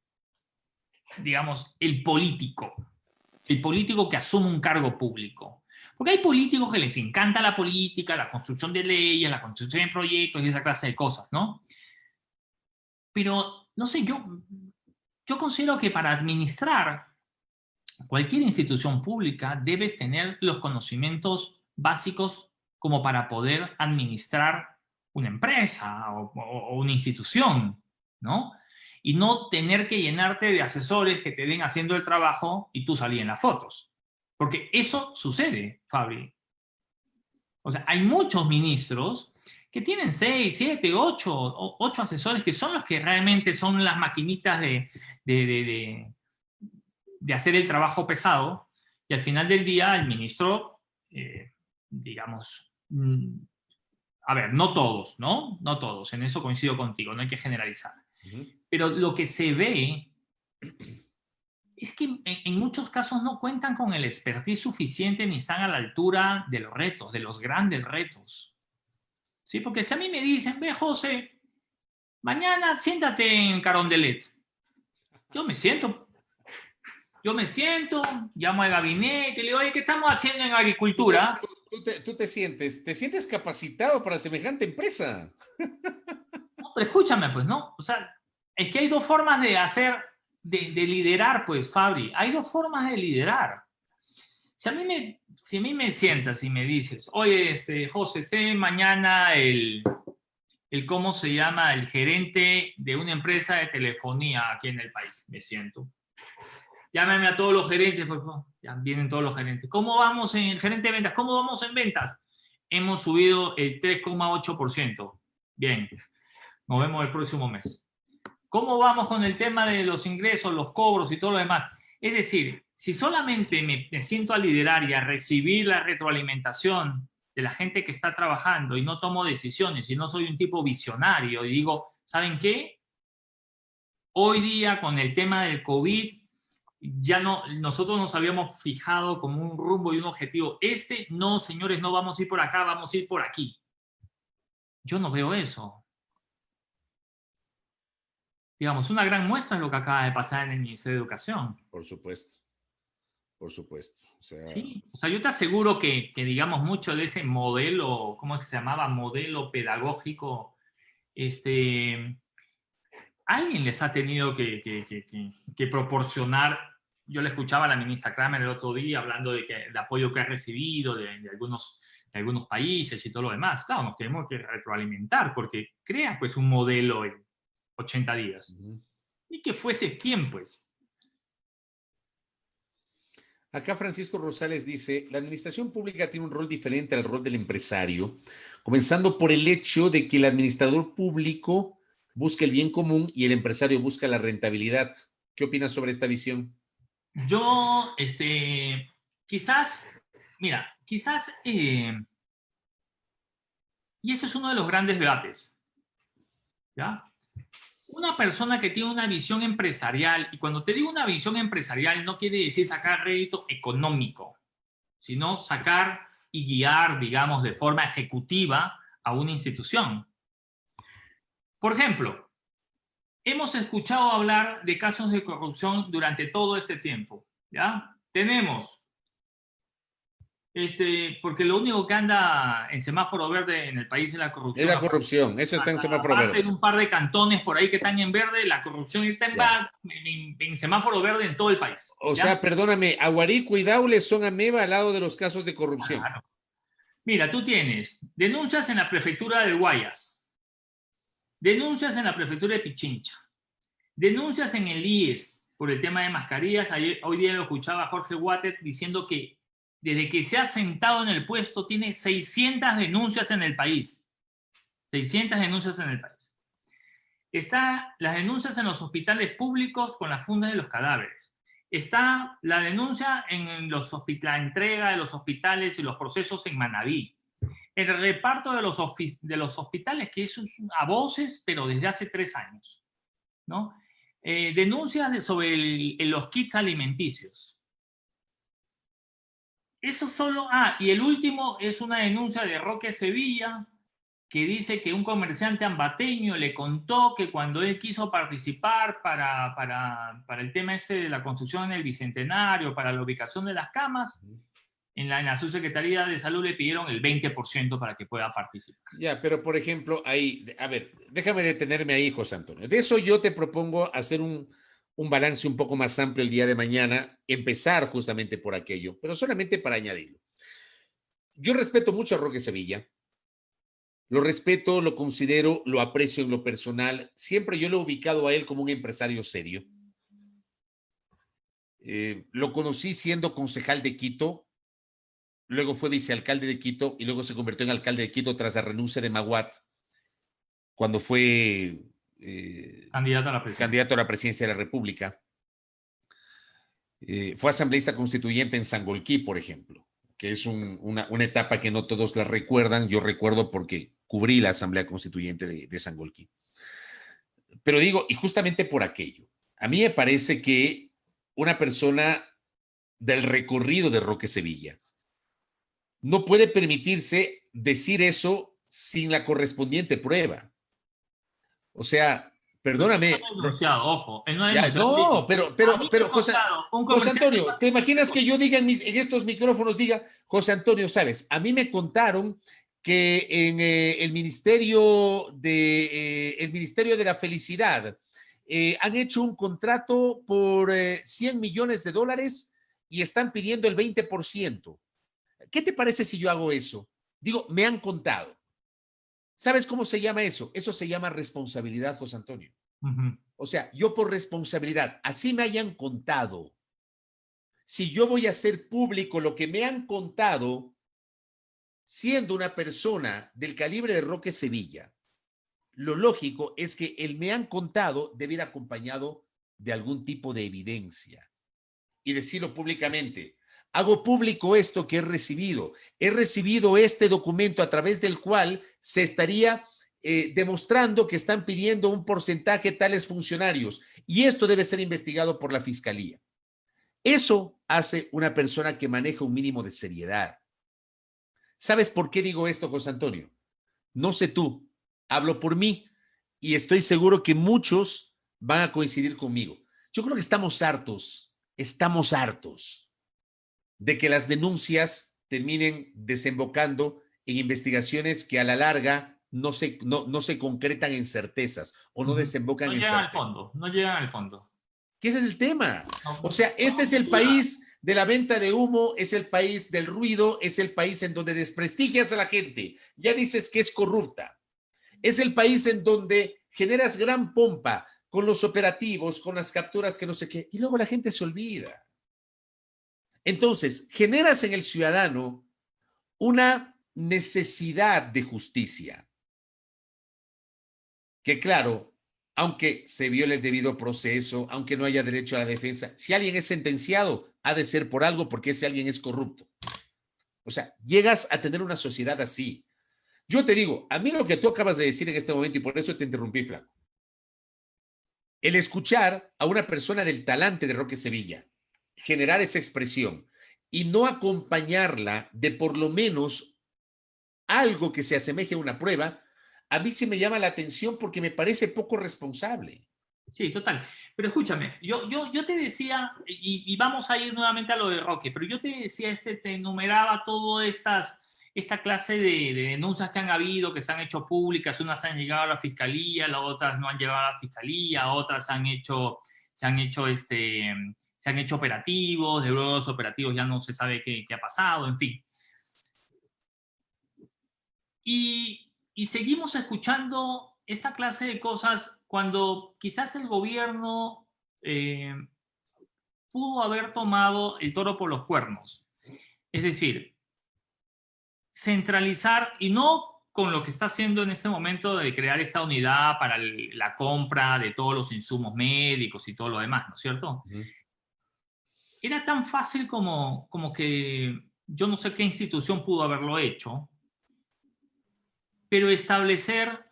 digamos, el político que asume un cargo público. Porque hay políticos que les encanta la política, la construcción de leyes, la construcción de proyectos y esa clase de cosas, ¿no? Pero, no sé, yo considero que para administrar cualquier institución pública debes tener los conocimientos básicos como para poder administrar una empresa o una institución, ¿no? Y no tener que llenarte de asesores que te den haciendo el trabajo y tú salí en las fotos. Porque eso sucede, Fabi. O sea, hay muchos ministros que tienen 6, 7, 8 asesores que son los que realmente son las maquinitas de hacer el trabajo pesado, y al final del día el ministro, digamos, a ver, no todos, ¿no? No todos, en eso coincido contigo, no hay que generalizar. Pero lo que se ve es que en muchos casos no cuentan con el expertise suficiente ni están a la altura de los retos, de los grandes retos. ¿Sí? Porque si a mí me dicen, ve, José, mañana siéntate en Carondelet, yo me siento. Yo me siento, llamo al gabinete y le digo, oye, ¿qué estamos haciendo en agricultura? Tú te sientes capacitado para semejante empresa. No, pero escúchame, pues, ¿no? O sea, es que hay dos formas de hacer, de liderar, pues, Fabri. Hay dos formas de liderar. Si a mí me sientas y me dices, oye, José, sé mañana ¿cómo se llama? El gerente de una empresa de telefonía aquí en el país. Me siento. Llámame a todos los gerentes, por favor. Ya vienen todos los gerentes. ¿Cómo vamos en el gerente de ventas? ¿Cómo vamos en ventas? Hemos subido el 3,8%. Bien, nos vemos el próximo mes. ¿Cómo vamos con el tema de los ingresos, los cobros y todo lo demás? Es decir, si solamente me siento a liderar y a recibir la retroalimentación de la gente que está trabajando y no tomo decisiones y no soy un tipo visionario y digo, ¿saben qué? Hoy día con el tema del COVID, ya no, nosotros nos habíamos fijado como un rumbo y un objetivo. No, señores, no vamos a ir por acá, vamos a ir por aquí. Yo no veo eso. Digamos, una gran muestra es lo que acaba de pasar en el Ministerio de Educación. Por supuesto. Por supuesto. O sea, sí, o sea, yo te aseguro que digamos, mucho de ese modelo, ¿cómo es que se llamaba? Modelo pedagógico, alguien les ha tenido que proporcionar. Yo le escuchaba a la ministra Kramer el otro día hablando de el apoyo que ha recibido de algunos países y todo lo demás. Claro, nos tenemos que retroalimentar porque crea pues un modelo en 80 días. Y que fuese quién, pues. Acá Francisco Rosales dice, la administración pública tiene un rol diferente al rol del empresario, comenzando por el hecho de que el administrador público busca el bien común y el empresario busca la rentabilidad. ¿Qué opinas sobre esta visión? Yo, quizás, mira, y eso es uno de los grandes debates, ¿ya? Una persona que tiene una visión empresarial, y cuando te digo una visión empresarial no quiere decir sacar rédito económico, sino sacar y guiar, digamos, de forma ejecutiva a una institución. Por ejemplo, hemos escuchado hablar de casos de corrupción durante todo este tiempo, ¿ya? Tenemos, porque lo único que anda en semáforo verde en el país es la corrupción. Es la corrupción, eso está en semáforo verde. Aparte de un par de cantones por ahí que están en verde, la corrupción está en semáforo verde en todo el país. O sea, perdóname, Aguarico y Daule son ameba al lado de los casos de corrupción. Claro. Mira, tú tienes denuncias en la prefectura de Guayas, denuncias en la prefectura de Pichincha, denuncias en el IES por el tema de mascarillas. Hoy día lo escuchaba Jorge Watet diciendo que desde que se ha sentado en el puesto tiene 600 denuncias en el país. 600 denuncias en el país. Están las denuncias en los hospitales públicos con las fundas de los cadáveres. Está la denuncia en la entrega de los hospitales y los procesos en Manabí. El reparto de los hospitales, que es a voces, pero desde hace 3 años, ¿no? Denuncias sobre los kits alimenticios. Eso solo... y el último es una denuncia de Roque Sevilla, que dice que un comerciante ambateño le contó que cuando él quiso participar para el tema de la construcción en el Bicentenario, para la ubicación de las camas, en la Subsecretaría de Salud le pidieron el 20% para que pueda participar. Ya, pero por ejemplo, ahí, a ver, déjame detenerme ahí, José Antonio. De eso yo te propongo hacer un balance un poco más amplio el día de mañana, empezar justamente por aquello, pero solamente para añadirlo. Yo respeto mucho a Roque Sevilla, lo respeto, lo considero, lo aprecio en lo personal, siempre yo lo he ubicado a él como un empresario serio. Lo conocí siendo concejal de Quito, luego fue vicealcalde de Quito y luego se convirtió en alcalde de Quito tras la renuncia de Maguat, cuando fue candidato a la presidencia de la República. Fue asambleísta constituyente en Sangolquí, por ejemplo, que es una etapa que no todos la recuerdan. Yo recuerdo porque cubrí la asamblea constituyente de Sangolquí. Pero digo, y justamente por aquello, a mí me parece que una persona del recorrido de Roque Sevilla no puede permitirse decir eso sin la correspondiente prueba. O sea, Perdóname. No ha denunciado, ojo, él no ha Ya, denunciado. no, pero José Antonio, ¿te imaginas que yo diga en estos micrófonos, diga, José Antonio, sabes, a mí me contaron que en el Ministerio de la Felicidad han hecho un contrato por $100 millones y están pidiendo el 20%. ¿Qué te parece si yo hago eso? Digo, me han contado. ¿Sabes cómo se llama eso? Eso se llama responsabilidad, José Antonio. O sea, yo por responsabilidad, así me hayan contado. Si yo voy a hacer público lo que me han contado, siendo una persona del calibre de Roque Sevilla, lo lógico es que el me han contado debe ir acompañado de algún tipo de evidencia y decirlo públicamente. Hago público esto que he recibido. He recibido este documento a través del cual se estaría demostrando que están pidiendo un porcentaje tales funcionarios y esto debe ser investigado por la Fiscalía. Eso hace una persona que maneja un mínimo de seriedad. ¿Sabes por qué digo esto, José Antonio? No sé tú, hablo por mí y estoy seguro que muchos van a coincidir conmigo. Yo creo que estamos hartos de que las denuncias terminen desembocando en investigaciones que a la larga no se concretan en certezas o no desembocan en certezas. No llegan al fondo. Que ese es el tema. O sea, este es el país de la venta de humo, es el país del ruido, es el país en donde desprestigias a la gente, ya dices que es corrupta. Es el país en donde generas gran pompa con los operativos, con las capturas que no sé qué, y luego la gente se olvida. Entonces, generas en el ciudadano una necesidad de justicia, que claro, aunque se viole el debido proceso, aunque no haya derecho a la defensa, si alguien es sentenciado, ha de ser por algo porque ese alguien es corrupto. O sea, llegas a tener una sociedad así. Yo te digo, a mí lo que tú acabas de decir en este momento, y por eso te interrumpí, Flaco, el escuchar a una persona del talante de Roque Sevilla generar esa expresión y no acompañarla de por lo menos algo que se asemeje a una prueba, a mí sí me llama la atención porque me parece poco responsable. Sí, total. Pero escúchame, yo te decía, y vamos a ir nuevamente a lo de Roque, pero yo te decía, te enumeraba todas esta clase de denuncias que han habido, que se han hecho públicas, unas han llegado a la fiscalía, las otras no han llegado a la fiscalía, otras se han hecho operativos, de luego los operativos ya no se sabe qué ha pasado, en fin. Y seguimos escuchando esta clase de cosas cuando quizás el gobierno pudo haber tomado el toro por los cuernos. Es decir, centralizar, y no con lo que está haciendo en este momento de crear esta unidad para la compra de todos los insumos médicos y todo lo demás, ¿no es cierto? Era tan fácil como que yo no sé qué institución pudo haberlo hecho, pero establecer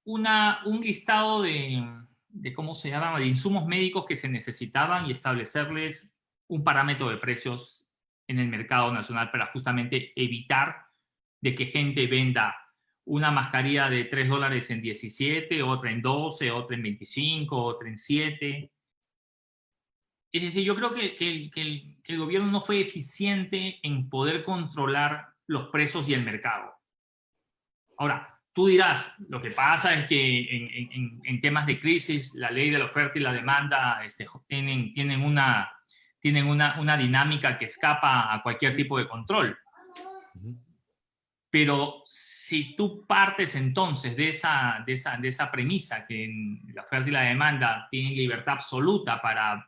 un listado de ¿cómo se llama?, de insumos médicos que se necesitaban y establecerles un parámetro de precios en el mercado nacional para justamente evitar de que gente venda una mascarilla de $3 en 17, otra en 12, otra en 25, otra en 7. Es decir, yo creo que el gobierno no fue eficiente en poder controlar los precios y el mercado. Ahora, tú dirás, lo que pasa es que en temas de crisis, la ley de la oferta y la demanda tienen una dinámica que escapa a cualquier tipo de control. Pero si tú partes entonces de esa premisa que la oferta y la demanda tienen libertad absoluta para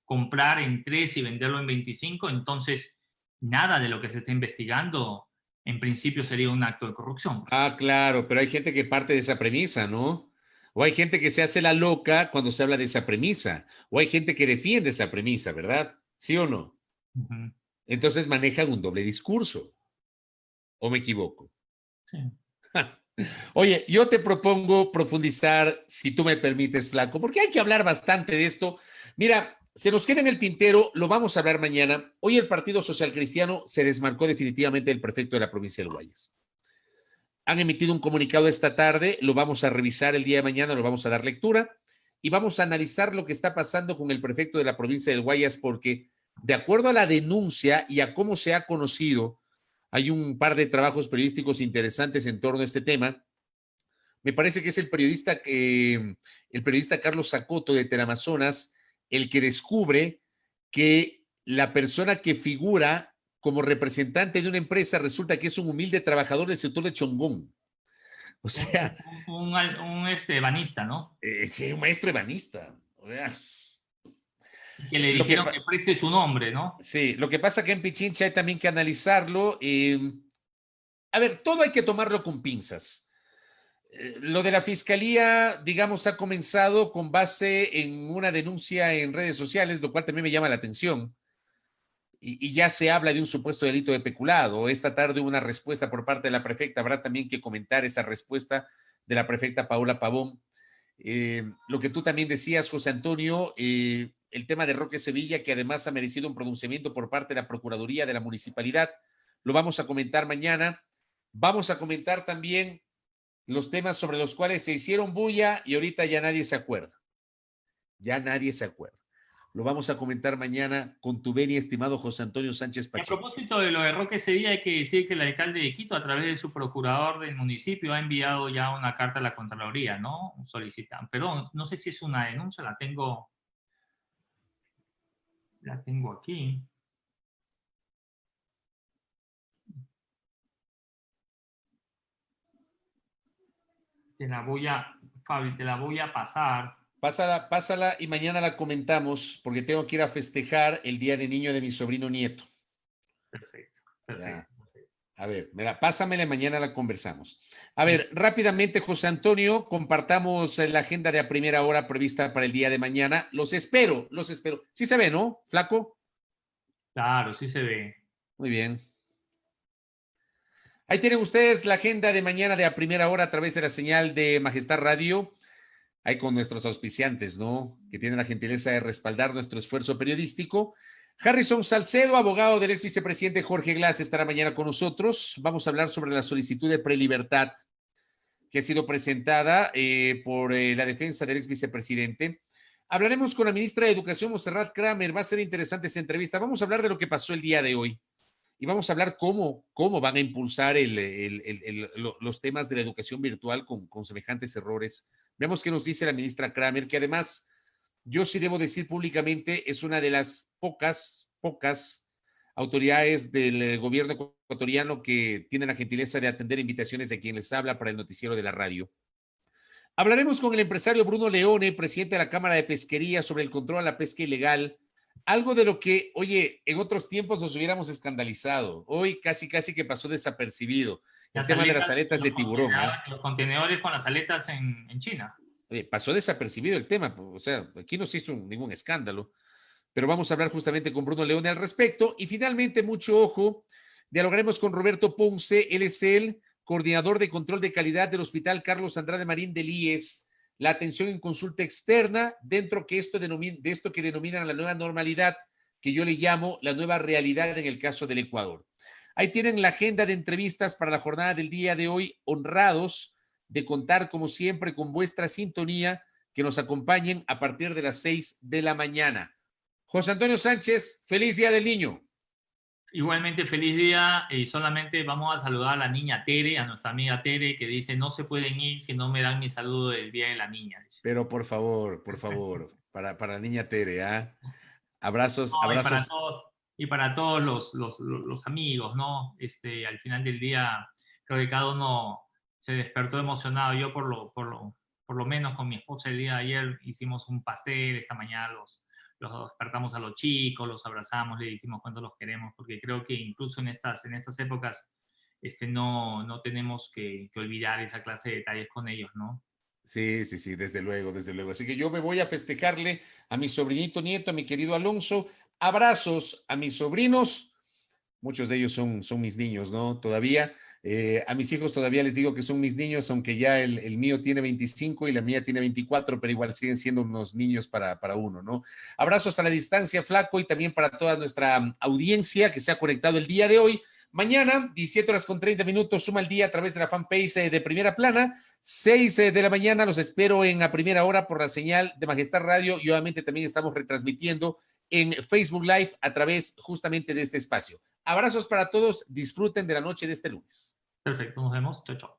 comprar en 3 y venderlo en 25, entonces nada de lo que se está investigando en principio sería un acto de corrupción. Ah, claro, pero hay gente que parte de esa premisa, ¿no? O hay gente que se hace la loca cuando se habla de esa premisa. O hay gente que defiende esa premisa, ¿verdad? ¿Sí o no? Entonces manejan un doble discurso. ¿O me equivoco? Sí. Oye, yo te propongo profundizar, si tú me permites, Flaco, porque hay que hablar bastante de esto. Mira, se nos queda en el tintero, lo vamos a hablar mañana. Hoy el Partido Social Cristiano se desmarcó definitivamente del prefecto de la provincia del Guayas. Han emitido un comunicado esta tarde, lo vamos a revisar el día de mañana, lo vamos a dar lectura y vamos a analizar lo que está pasando con el prefecto de la provincia del Guayas, porque de acuerdo a la denuncia y a cómo se ha conocido, hay un par de trabajos periodísticos interesantes en torno a este tema. Me parece que es el periodista Carlos Zacoto de Teleamazonas el que descubre que la persona que figura como representante de una empresa resulta que es un humilde trabajador del sector de Chongón. O sea, un ebanista, ¿no? Sí, un maestro ebanista. O sea, que le dijeron que preste su nombre, ¿no? Sí, lo que pasa que en Pichincha hay también que analizarlo. A ver, todo hay que tomarlo con pinzas. Lo de la fiscalía, digamos, ha comenzado con base en una denuncia en redes sociales, lo cual también me llama la atención. Y ya se habla de un supuesto delito de peculado. Esta tarde hubo una respuesta por parte de la prefecta. Habrá también que comentar esa respuesta de la prefecta Paola Pavón. Lo que tú también decías, José Antonio, el tema de Roque Sevilla, que además ha merecido un pronunciamiento por parte de la Procuraduría de la Municipalidad. Lo vamos a comentar mañana. Vamos a comentar también los temas sobre los cuales se hicieron bulla y ahorita ya nadie se acuerda. Ya nadie se acuerda. Lo vamos a comentar mañana con tu venia, estimado José Antonio Sánchez Pacheco. A propósito de lo de Roque Sevilla, hay que decir que el alcalde de Quito, a través de su procurador del municipio, ha enviado ya una carta a la Contraloría, ¿no? Solicitan. Perdón, no sé si es una denuncia, la tengo aquí. Fabi, te la voy a pasar. Pásala y mañana la comentamos porque tengo que ir a festejar el Día de Niño de mi sobrino nieto. Perfecto. A ver, pásamela y mañana la conversamos. A ver, rápidamente, José Antonio, compartamos la agenda de a primera hora prevista para el día de mañana. Los espero. Sí se ve, ¿no, Flaco? Claro, sí se ve. Muy bien. Ahí tienen ustedes la agenda de mañana de a primera hora a través de la señal de Majestad Radio. Ahí con nuestros auspiciantes, ¿no? Que tienen la gentileza de respaldar nuestro esfuerzo periodístico. Harrison Salcedo, abogado del ex vicepresidente Jorge Glass, estará mañana con nosotros. Vamos a hablar sobre la solicitud de prelibertad que ha sido presentada por la defensa del ex vicepresidente. Hablaremos con la ministra de Educación, Montserrat Kramer. Va a ser interesante esa entrevista. Vamos a hablar de lo que pasó el día de hoy. Y vamos a hablar cómo van a impulsar los temas de la educación virtual con semejantes errores. Veamos qué nos dice la ministra Kramer, que además, yo sí debo decir públicamente, es una de las pocas autoridades del gobierno ecuatoriano que tienen la gentileza de atender invitaciones de quien les habla para el noticiero de la radio. Hablaremos con el empresario Bruno Leone, presidente de la Cámara de Pesquería, sobre el control a la pesca ilegal. Algo de lo que, oye, en otros tiempos nos hubiéramos escandalizado. Hoy casi que pasó desapercibido. El tema de las aletas de tiburón. Los contenedores con las aletas en China. Oye, pasó desapercibido el tema. O sea, aquí no se hizo ningún escándalo. Pero vamos a hablar justamente con Bruno Leone al respecto. Y finalmente, mucho ojo, dialogaremos con Roberto Ponce. Él es el coordinador de control de calidad del Hospital Carlos Andrade Marín del IES. La atención en consulta externa dentro de esto que denominan la nueva normalidad, que yo le llamo la nueva realidad en el caso del Ecuador. Ahí tienen la agenda de entrevistas para la jornada del día de hoy, honrados de contar como siempre con vuestra sintonía, que nos acompañen a partir de las 6 de la mañana. José Antonio Sánchez, feliz Día del Niño. Igualmente, feliz día, y solamente vamos a saludar a la niña Tere, a nuestra amiga Tere, que dice, no se pueden ir si no me dan mi saludo del Día de la Niña. Dice. Pero por favor, para la niña Tere, ¿ah? Abrazos. Y para todos los amigos, ¿no? Al final del día, creo que cada uno se despertó emocionado. Yo por lo menos con mi esposa el día de ayer hicimos un pastel, esta mañana los despertamos a los chicos, los abrazamos, le dijimos cuánto los queremos, porque creo que incluso en estas épocas no tenemos que olvidar esa clase de detalles con ellos, ¿no? Sí, desde luego. Así que yo me voy a festejarle a mi sobrinito nieto, a mi querido Alonso. Abrazos a mis sobrinos. Muchos de ellos son mis niños, ¿no? Todavía. A mis hijos todavía les digo que son mis niños, aunque ya el mío tiene 25 y la mía tiene 24, pero igual siguen siendo unos niños para uno, ¿no? Abrazos a la distancia, Flaco, y también para toda nuestra audiencia que se ha conectado el día de hoy. Mañana, 17:30, Suma al Día a través de la fanpage de Primera Plana. 6 de la mañana los espero en A Primera Hora por la señal de Majestad Radio y obviamente también estamos retransmitiendo en Facebook Live a través justamente de este espacio. Abrazos para todos, disfruten de la noche de este lunes. Perfecto, nos vemos. Chao, chao.